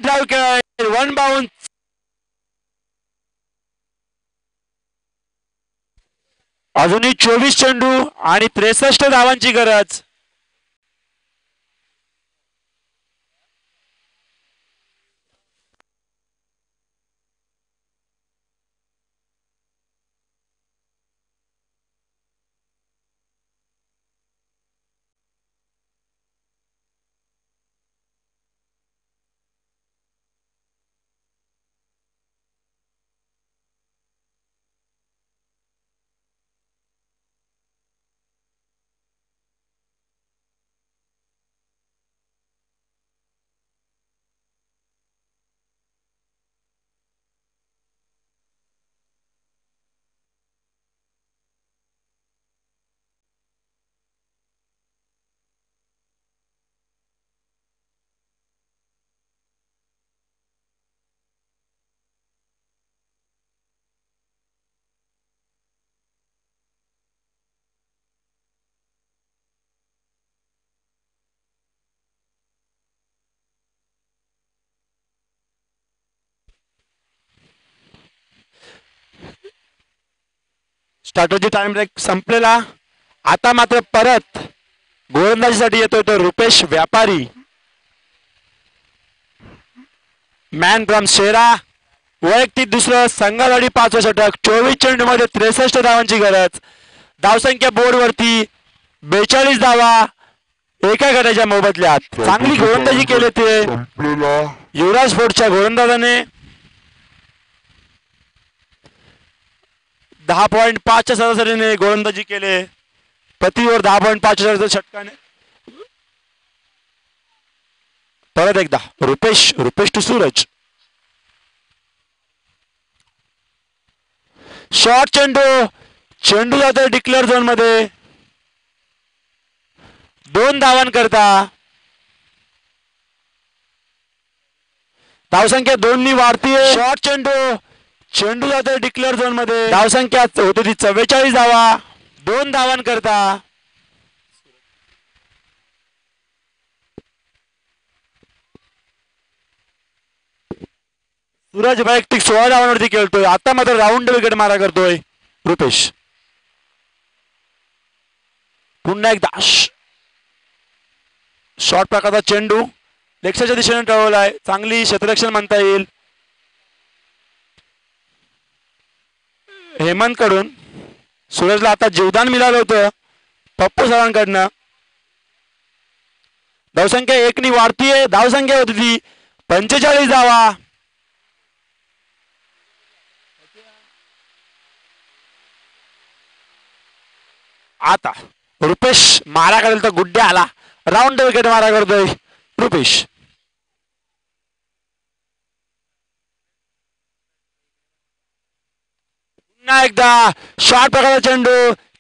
Net drive one bounce. अजूनही 24 चेंडू आणि 63 धावांची गरज. स्ट्रॅटेजी टाइम ब्रेक संपलेला. आता मात्र परत गोलंदाजीसाठी येतोय तो रुपेश व्यापारी. मॅन फ्रॉम शेरा. वैयक्तिक दुसरं, संघासाठी 5 षटक. 24 चेंडू मध्ये 63 धावांची गरज. धावसंख्या बोर्डवरती 42 धावा एका गटाच्या मोबदल्यात. चांगली गोलंदाजी केली ते युवराज फोर्टच्या गोलंदाजाने. 10.5 सरासरीने गोलंदाजी केले. प्रतिवर 10.5 षटकाने. परत एकदा रुपेश टू सूरज. शॉर्ट चेंडू जातोय डिक्लेअर झोन मध्ये. 2 धावांकरता. धावसंख्या 2 वाढतीये. शॉर्ट चेंडू जातोय डिक्लेअर झोन मध्ये. धावसंख्या होती ती 44 धावा. 2 धावांकरता. सूरज वैयक्तिक 16 धावांवरती खेळतोय. आता मात्र राऊंड विकेट मारा करतोय रुपेश. पुन्हा एकदा शॉर्ट प्रकारचा चेंडू लेक्सच्या दिशेने टळवलाय. चांगली क्षेत्ररक्षण म्हणता येईल हेमंत कडून. सूरजला आता जीवदान मिळालं होतं पप्पू सरांकडनं. धावसंख्या 1 वाढतीये. धावसंख्या होती ती 45 धावा. आता रुपेश मारा करेल तर गुड्डे आला. राऊंड विकेट मारा करतोय रुपेश. पुन्हा एकदा शॉर्ट प्रकारचा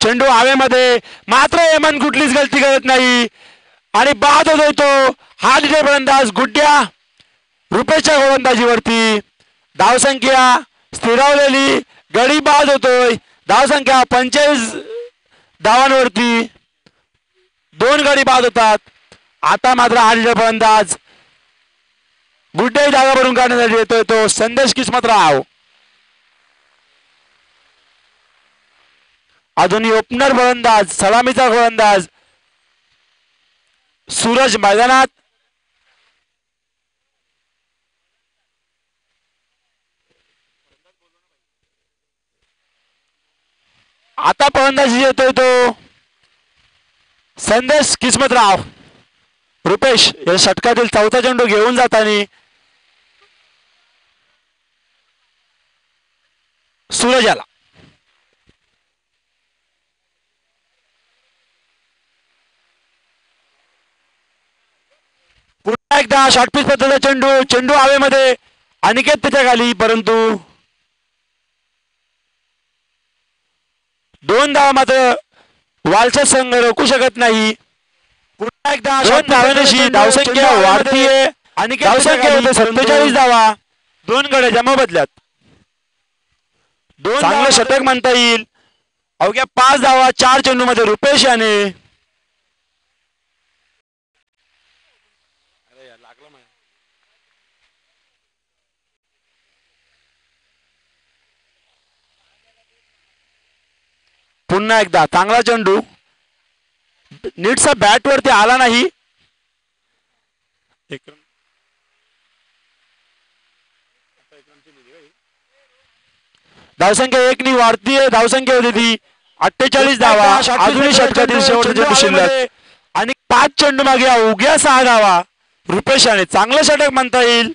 चेंडू हवेमध्ये. मात्र हेमंत कुठलीच गलती करत नाही आणि बाद होतोय तो. हा तिथे फलंदाज गुड्ड्या रुपेशच्या गोलंदाजीवरती. धावसंख्या स्थिरावलेली. गडी बाद होतोय. धावसंख्या 45 धावांवरती. 2 गडी बाद होतात. आता मात्र हा फलंदाज गुड्डे जागा भरून काढण्यासाठी येतोय तो संदेश किस्मतराव. अजूनही ओपनर फलंदाज, सलामीचा फलंदाज सूरज मैदानात. आता फलंदाजी येतोय तो संदेश किस्मतराव. रुपेश या षटकातील 4था चेंडू घेऊन जाताना सूरज आला. पुन्हा एकदा शॉर्टपिच पद्धतीचा चेंडू हवेमध्ये. अनिकेत त्याच्या खाली, परंतु 2 धावा मात्र वालचा संघ रोखू शकत नाही. पुन्हा एकदा 2 धावांची धावसंख्या वाढतीये. धावसंख्या होते 47 धावा 2 गड्याच्या मोबदल्यात. 2 चांगलं षटक म्हणता येईल. अवघ्या 5 धावा 4 चेंडू मध्ये रुपेश याने. पुन्हा एकदा चांगला चेंडू नीटसा बॅट वरती आला नाही. धावसंख्या 1 नी वाढतीये. धावसंख्या होती ती 48 धावा. अजूनही षटकातील शेवटचा चेंडू शिल्लक आणि 5 चेंडू मागे अवघ्या 6 धावा. रुपेश राणे चांगलं षटक म्हणता येईल.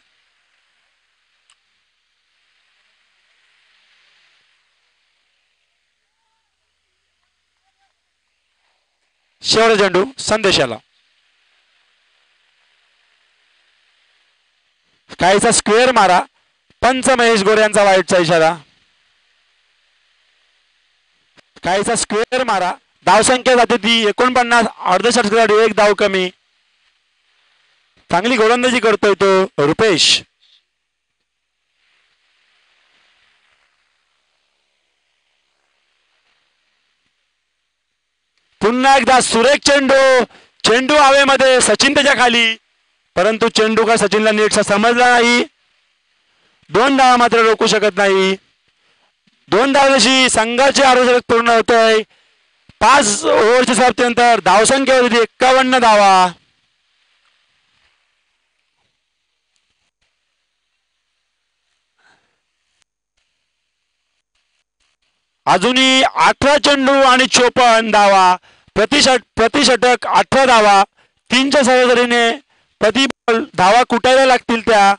शेवटचा चेंडू संदेशाला काहीचा स्क्वेअर मारा. पंच महेश गोरे यांचा वाईटचा इशारा. काहीचा स्क्वेअर मारा. धावसंख्या जाते ती 49. अर्धषटकासाठी 1 धाव कमी. चांगली गोलंदाजी करतोय तो रुपेश. पुन्हा एकदा सुरेख चेंडू. चेंडू हवेमध्ये सचिन त्याच्या खाली, परंतु चेंडू का सचिनला नीटसा समजला नाही. 2 धावा मात्र रोखू शकत नाही. 2 धावांशी संघाचे अर्धशतक पूर्ण होत आहे. 5 ओव्हरच्या समाप्तीनंतर धावसंख्या होती 51 धावा. अजूनही 18 चेंडू आणि 54 धावा. प्रतिषटक 18 धावा. 3च्या सरासरीने प्रति बॉल धावा कुटायला लागतील त्या.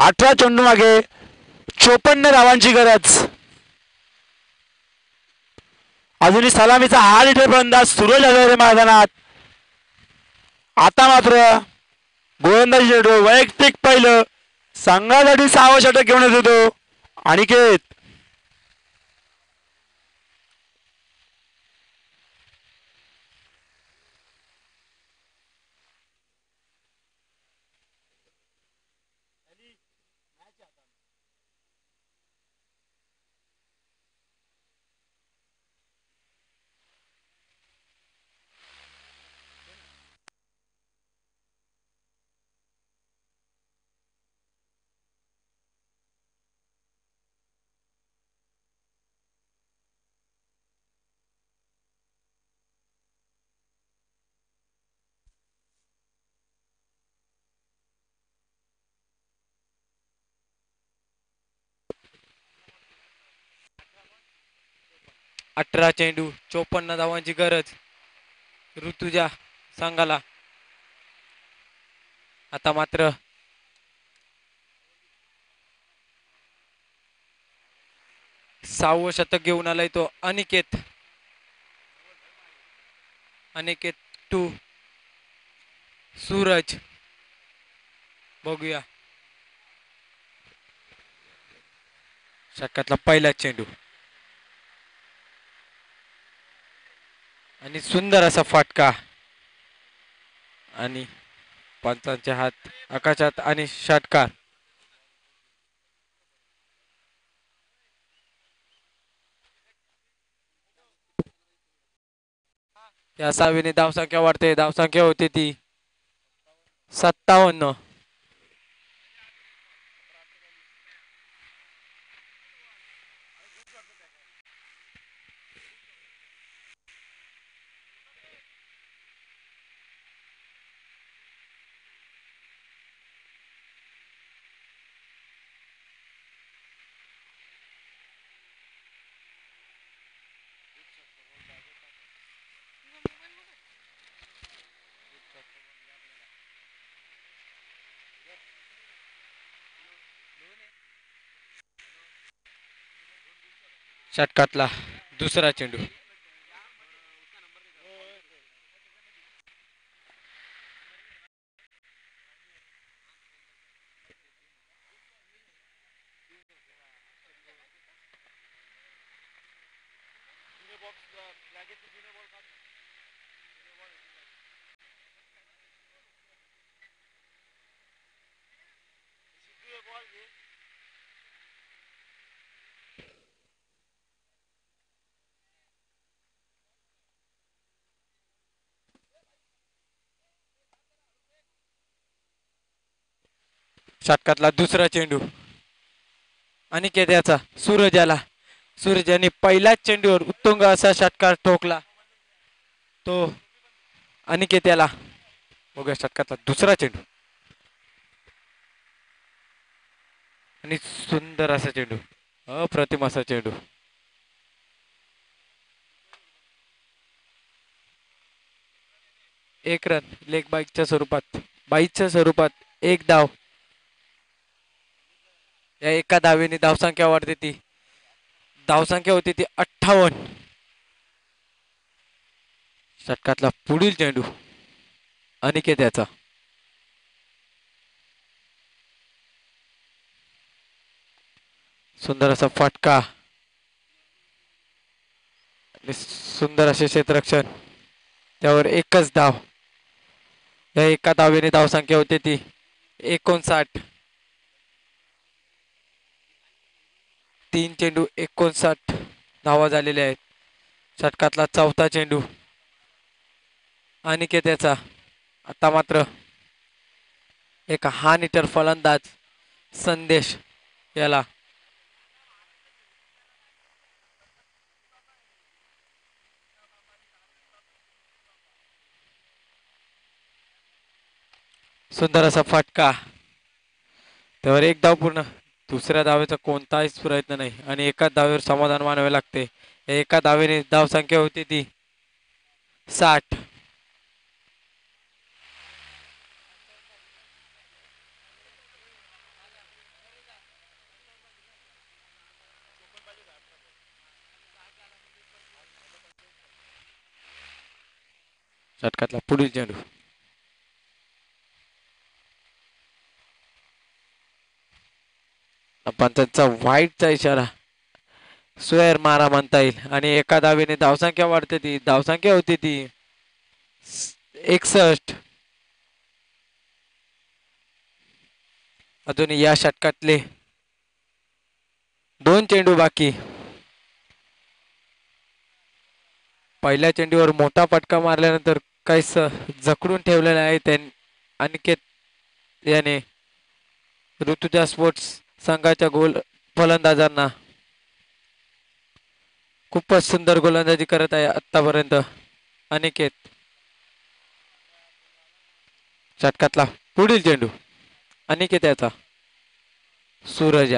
अठरा चेंडू मागे 54 धावांची गरज. अजूनही सलामीचा हाल इथे फलंदाज सूरज हजारे मैदानात. आता मात्र गोलंदाजी चेंडू वैयक्तिक पहिलं. संघासाठी 6वं षटक घेऊन येत होतो अनिकेत. अठरा चेंडू 54 धावांची गरज ऋतुजा संघाला. आता मात्र सहावं शतक घेऊन आलाय तो अनिकेत. अनिकेत टू सूरज. बघूया षटकातला पहिला चेंडू आणि सुंदर असा फटका आणि पंचांचे हात आकाशात आणि षटकार. या सहावीने धावसंख्या वाढते. धावसंख्या होती ती 57. षटकातला दुसरा चेंडू षटकातला दुसरा चेंडू अनिकेत सूरजाला. सूरजाने पहिल्याच चेंडूवर उत्तुंग असा षटकार ठोकला. तो अनिकेत बघूया षटकातला दुसरा चेंडू आणि सुंदर असा चेंडू, अप्रतिम असा चेंडू. एक रन लेग बाईकच्या स्वरूपात एक धाव. या एका धावेने धावसंख्या वाढते ती धावसंख्या होती ती 58. षटकातला पुढील चेंडू अनिकेत सुंदर असा फटका आणि सुंदर असे क्षेत्ररक्षण. त्यावर एकच धाव. या एका धावेने धावसंख्या होती ती 59. 3 चेंडू 59 धावा झालेल्या आहेत. षटकातला चौथा चेंडू अनिकेत आता मात्र एक हानिटर फलंदाज संदेश याला सुंदर असा फटका. त्यावर एक धाव पूर्ण. दुसऱ्या धावेचा कोणताच प्रयत्न नाही आणि एकाच धावेवर समाधान मानावे लागते. एका धावेने धावसंख्या होती ती 60. षटकातला पुढील चेंडू पंचांचा वाईटचा इशारा. स्वेअर मारा म्हणता येईल आणि एका धावेने धावसंख्या वाढते ती धावसंख्या होती ती 61. अजून या षटकातले 2 चेंडू बाकी. पहिल्या चेंडूवर मोठा फटका मारल्यानंतर काहीच जखडून ठेवलेला आहे त्यांनी अनिकेत याने ऋतुजा स्पोर्ट्स संघाच्या फलंदाजांना. खूपच सुंदर गोलंदाजी करत आहे आतापर्यंत अनिकेत. षटकातला पुढील चेंडू अनिकेत सूरज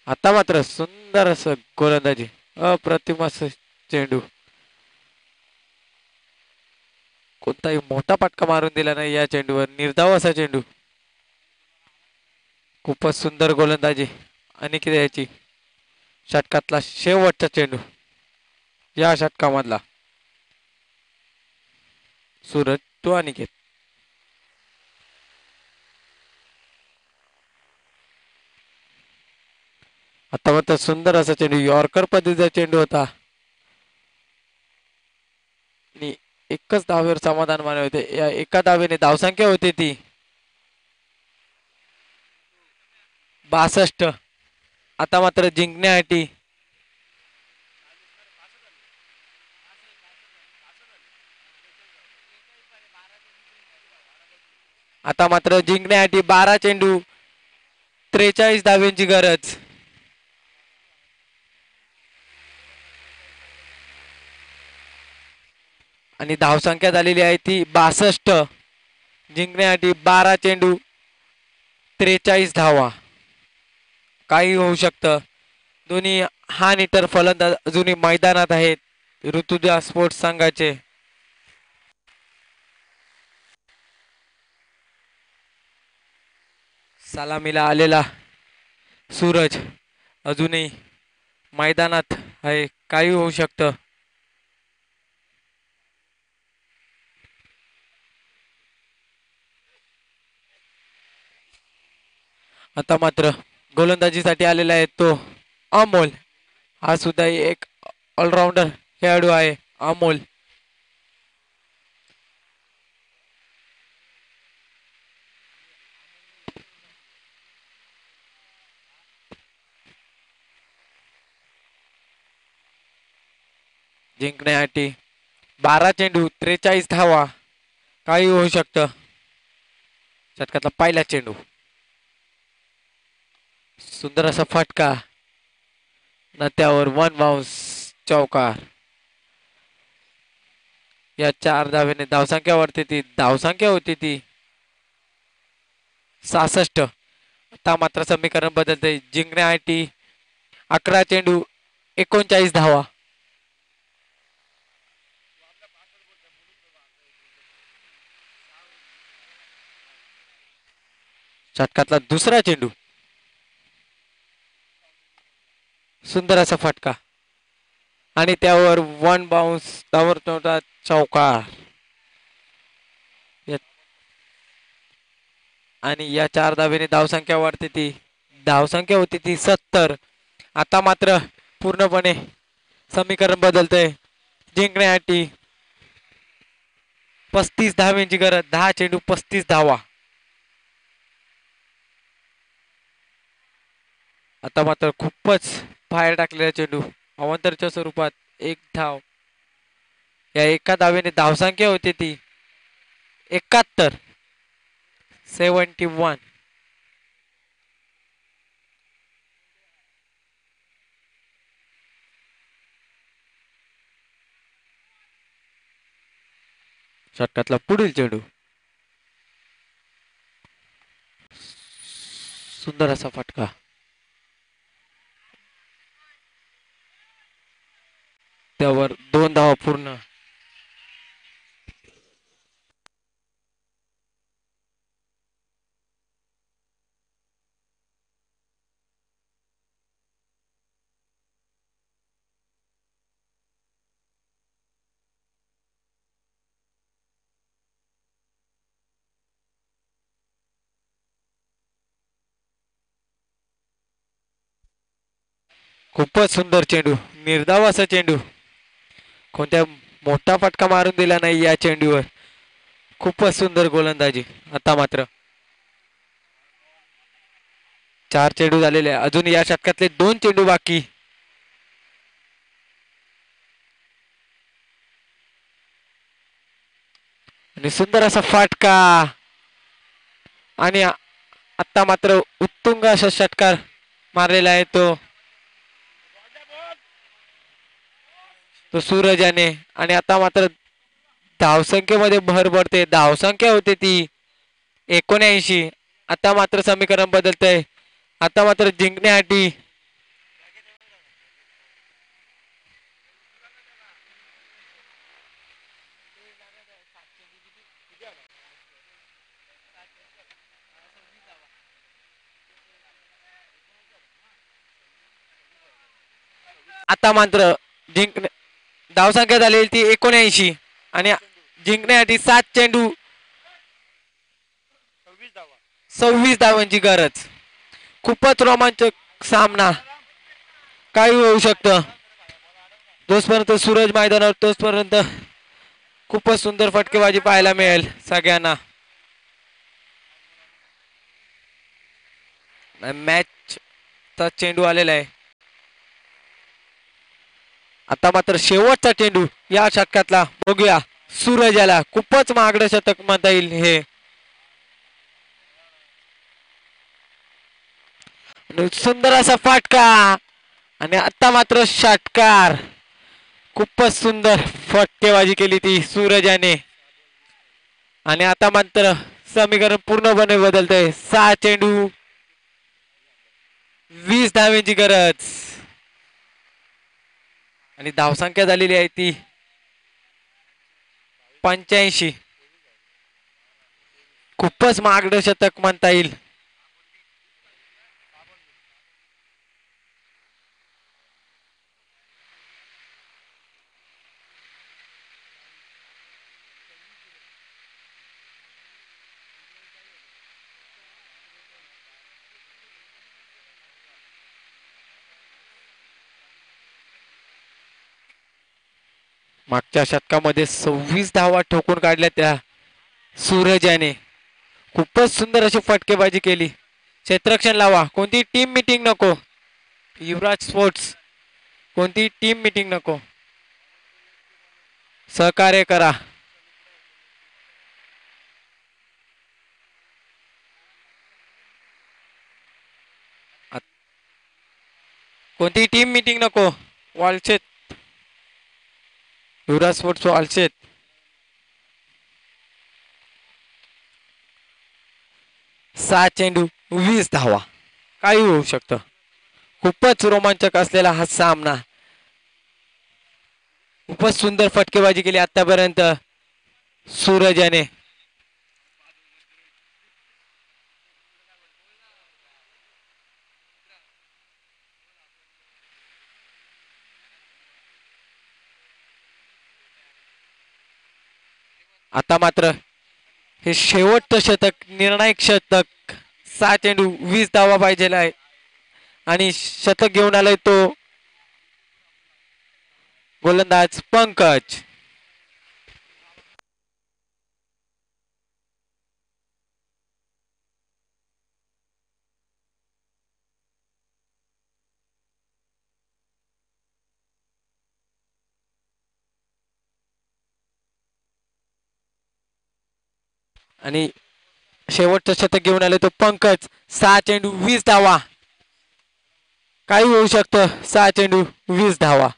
आता मात्र सुंदर असं गोलंदाजी, अप्रतिम असं चेंडू. कोणताही मोठा फटका मारून दिला नाही या चेंडूवर. निर्धाव असा चेंडू. खूपच सुंदर गोलंदाजी अनिकेत याची. षटकातला शेवटचा चेंडू या षटकामधला. सूरज तो अनिकेत. आता मात्र सुंदर असा चेंडू यॉर्कर पद्धतीचा चेंडू होता आणि एकच धावेवर समाधान मानले होते. या एका धावेने धावसंख्या होती ती 62. आता मात्र जिंकण्यासाठी आता मात्र जिंकण्यासाठी 12 चेंडू 43 धावेंची गरज. आणि धावसंख्या झालेली आहे ती 62. जिंकण्यासाठी 12 चेंडू 43 धावा. काही होऊ शकतं. दोन्ही हान हिटर फलंदाज अजूनही मैदानात आहेत ऋतुजा स्पोर्ट्स संघाचे. सलामीला आलेला सूरज अजूनही मैदानात आहे. काही होऊ शकतं. आता मात्र गोलंदाजीसाठी आलेला आहे तो अमोल. हा सुद्धा एक ऑलराऊंडर खेळाडू आहे अमोल. जिंकण्यासाठी 12 चेंडू 43 धावा. काही होऊ शकतं. षटकातला पहिला चेंडू. सुंदर असा फटका न त्यावर वन बाउन्स चौकार. या 4 धावेने धावसंख्यावरती ती धावसंख्या होती ती 66. आता मात्र समीकरण बदलते. जिंकण्यासाठी 11 चेंडू 39 धावा. षटकातला दुसरा चेंडू. सुंदर असा फटका आणि त्यावर वन बाउन्स धावर चौकार. आणि या 4 धावेने धावसंख्या वाढते ती धावसंख्या होती ती 70. आता मात्र पूर्णपणे समीकरण बदलतंय. जिंकण्यासाठी 35 धावेंची गरज. 10 चेंडू 35 धावा. आता मात्र खूपच बाहेर टाकलेला चेंडू अवंतरच्या स्वरूपात 1 धाव. या एका धावेने धावसंख्या होती ती 71. 71. षटकातला पुढील चेंडू. सुंदर असा फटका. त्यावर 2 धावा पूर्ण. खूपच सुंदर चेंडू. निर्धाव असा चेंडू. कोणत्या मोठा फटका मारून दिला नाही या चेंडूवर. खूपच सुंदर गोलंदाजी. आता मात्र 4 चेंडू झालेले. अजून या षटकातले 2 चेंडू बाकी. आणि सुंदर असा फटका आणि आता मात्र उत्तुंग असा षटकार मारलेला आहे तो सूरज याने. आणि आता मात्र धावसंख्येमध्ये भर पडते. धावसंख्या होते ती 79. आता मात्र समीकरण बदलतंय. आता मात्र जिंकण्यासाठी आता मात्र धावसंख्या झालेली ती 79 आणि जिंकण्यासाठी 7 चेंडू 26 धावांची गरज. खूपच रोमांचक सामना. काही होऊ शकतं. जोपर्यंत सूरज मैदानावर तोपर्यंत खूपच सुंदर फटकेबाजी पाहायला मिळेल सगळ्यांना. मॅच चा चेंडू आलेला आहे. आता मात्र शेवटचा चेंडू या षटकातला. बघूया सूरज याला खूपच महागडं शतक म्हणता येईल हे. सुंदर असा फटका आणि आता मात्र षटकार. खूपच सुंदर फटकेबाजी केली ती सूरज याने. आणि आता मात्र समीकरण पूर्णपणे बदलतंय. 6 चेंडू 20 धावेंची गरज आणि धावसंख्या झालेली आहे ती 85. खूपच महागडं शतक म्हणता येईल. मागच्या शतकामध्ये 26 धावा ठोकून काढल्या त्या सूरज याने. खूपच सुंदर अशी फटकेबाजी केली. क्षेत्ररक्षण लावा, कोणती टीम मीटिंग नको. युवराज स्पोर्ट्स, कोणती टीम मीटिंग नको, सहकार्य करा. कोणती टीम मीटिंग नको. वालशेत, युवराज स्पोर्ट्स वालशेत. सहा चेंडू 20 धावा, काही होऊ शकतं. खूपच रोमांचक असलेला हा सामना. खूपच सुंदर फटकेबाजी केली आतापर्यंत सूरज याने. आता मात्र हे शेवटचं शतक, निर्णायक शतक. 6 चेंडू 20 धावा पाहिजे आहे आणि शतक घेऊन आलाय तो गोलंदाज पंकज. आणि शेवटचं शतक घेऊन आले तो पंकज. 6 चेंडू 20 धावा, काही होऊ शकतं. 6 चेंडू 20 धावा.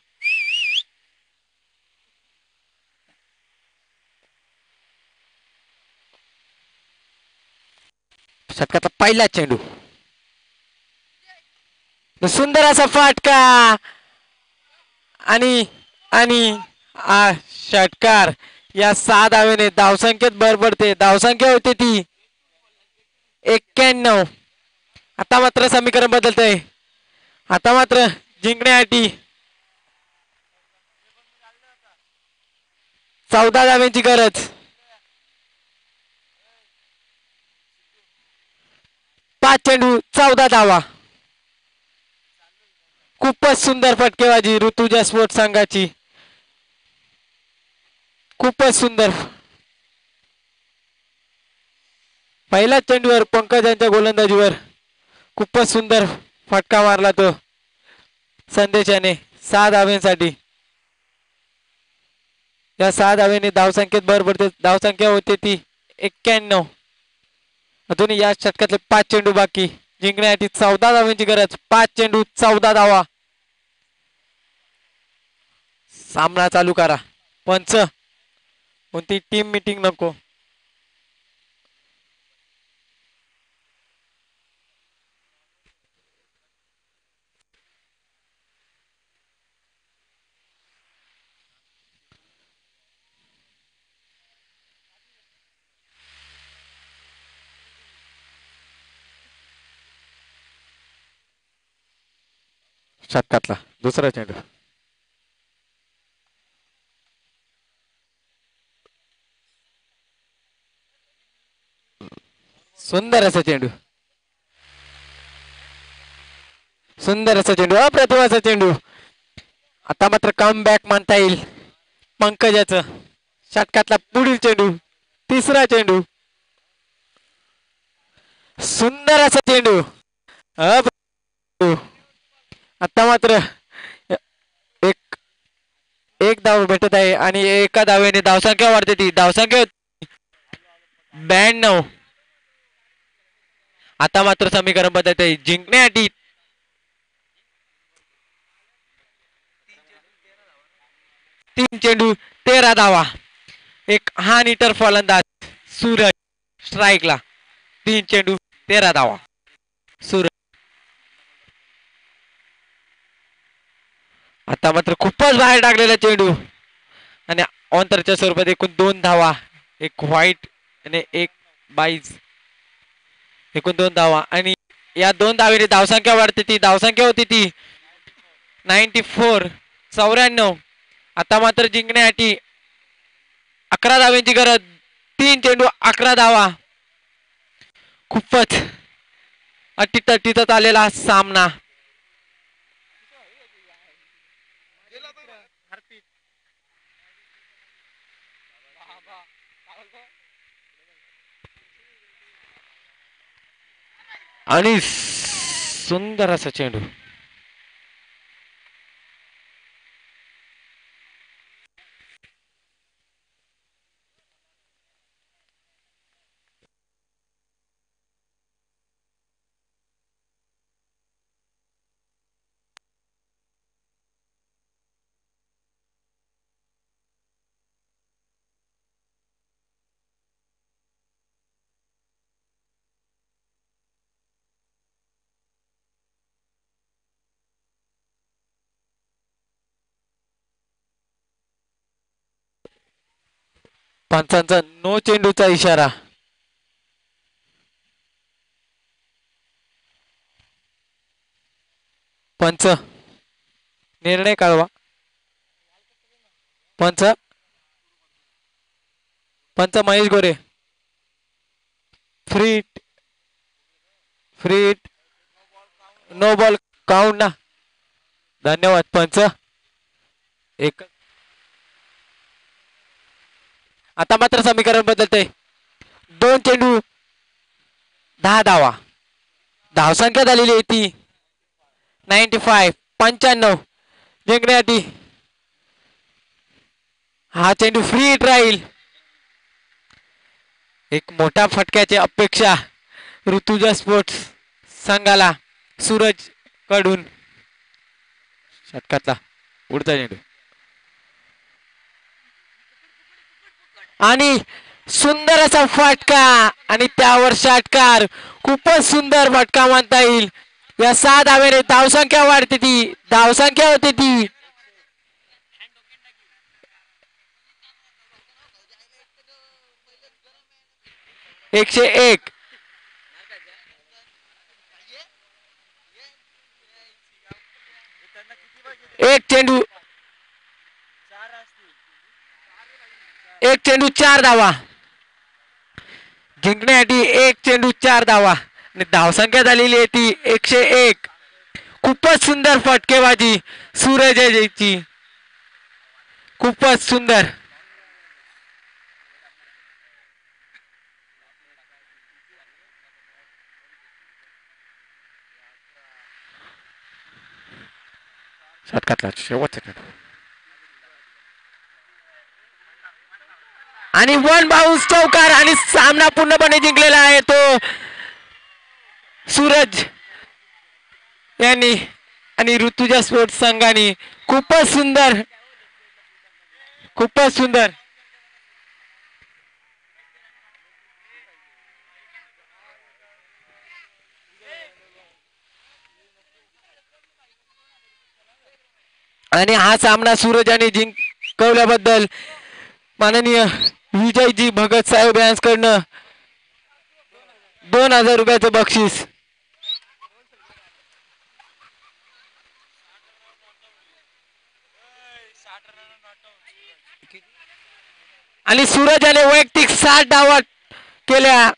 शतकाचा पहिला चेंडू, सुंदर असा फटका आणि आणि षटकार. या 6 धावेने धावसंख्येत भर पडते. धावसंख्या होती ती 91. आता मात्र समीकरण बदलतंय. आता मात्र जिंकण्यासाठी 14 धाव्यांची गरज. 5 चेंडू 14 धावा. खूपच सुंदर फटकेबाजी ऋतुजा स्पोर्ट्स संघाची. खूपच सुंदर. पहिल्या चेंडूवर पंकजांच्या गोलंदाजीवर खूपच सुंदर फटका मारला तो संदेशाने 6 धाव्यांसाठी. या 6 धाव्याने धावसंख्येत भर पडते. धावसंख्या होते ती 91. अजून या षटकातले 5 चेंडू बाकी. जिंकण्यासाठी 14 धाव्यांची गरज. 5 चेंडू 14 धावा. सामना चालू करा. पंच, कोणती टीम मीटिंग नको. षटकातला दुसरा चेंडू, सुंदर असा चेंडू, सुंदर असा चेंडू, अप्रतिम असा चेंडू. आता मात्र कम बॅक म्हणता येईल पंकजाचं. षटकातला पुढील चेंडू, तिसरा चेंडू, सुंदर असा चेंडू. आता मात्र एक धाव भेटत आहे आणि एका धावेने धावसंख्या वाढते. ती धावसंख्या 92. आता मात्र समीकरण बदलत आहे. जिंकण्यासाठी 3 चेंडू 13 धावा. एक हान हिटर फलंदाज सूरज स्ट्राईकला. 3 चेंडू 13 धावा. सूरज आता मात्र खूपच बाहेर टाकलेला चेंडू आणि अंतरच्या स्वरूपात एकूण 2 धावा. एक व्हाईट आणि एक बाईज. एकूण 2 धावा आणि या 2 धावेने धावसंख्या वाढते. ती धावसंख्या होती ती 94. आता मात्र जिंकण्यासाठी 11 धाव्यांची गरज. 3 चेंडू 11 धावा. खूपच अटीतटीतच आलेला सामना. आणि सुंदर असा चेंडू. पंचांचा नो चेंडूचा इशारा. पंच निर्णय कळवा. पंच पंच महेश गोरे. फ्रीट फ्रीट नो बॉल काउंट ना. धन्यवाद पंच. एक आता मात्र समीकरण बदलते. 2 चेंडू 10 धावा. धावसंख्या झालेली आहे ती 95 95 जिंकण्यासाठी हा चेंडू फ्री हिट राहील. एक मोठ्या फटक्याची अपेक्षा ऋतुजा स्पोर्ट्स संघाला सूरज कडून. षटकातला उडता चेंडू आणि सुंदर असा फटका आणि त्यावर षटकार. खूपच सुंदर फटका म्हणता येईल. या 6 धावेने धावसंख्या वाढते. ती धावसंख्या होते ती 101. एक चेंडू 4 धावा जिंकण्यासाठी. 1 चेंडू 4 धावा आणि धावसंख्या झालेली आहे ती 101. खूपच सुंदर फटकेबाजी सूरजची. खूपच सुंदर. षटकातला शेवटचा चेंडू आणि 1 बाउन्स चौकार आणि सामना पूर्णपणे जिंकलेला आहे तो सूरज यांनी आणि ऋतुजा स्पोर्ट्स संघाने. खूपच सुंदर खूपच सुंदर. आणि हा सामना सूरज यांनी जिंकवल्याबद्दल माननीय विजयजी भगत साहेब यांच्याकडनं 2000 रुपयाचं बक्षीस. आणि सूरज याने वैयक्तिक 60 धावा केल्या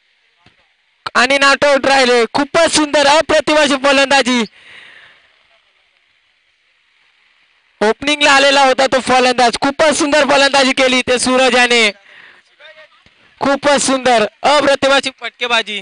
आणि नॉट आउट राहिले. खूपच सुंदर अप्रतिम फलंदाजी. ओपनिंगला आलेला होता तो फलंदाज. खूपच सुंदर फलंदाजी केली ते सूरज याने. खूपच सुंदर अप्रतिम फटकेबाजी.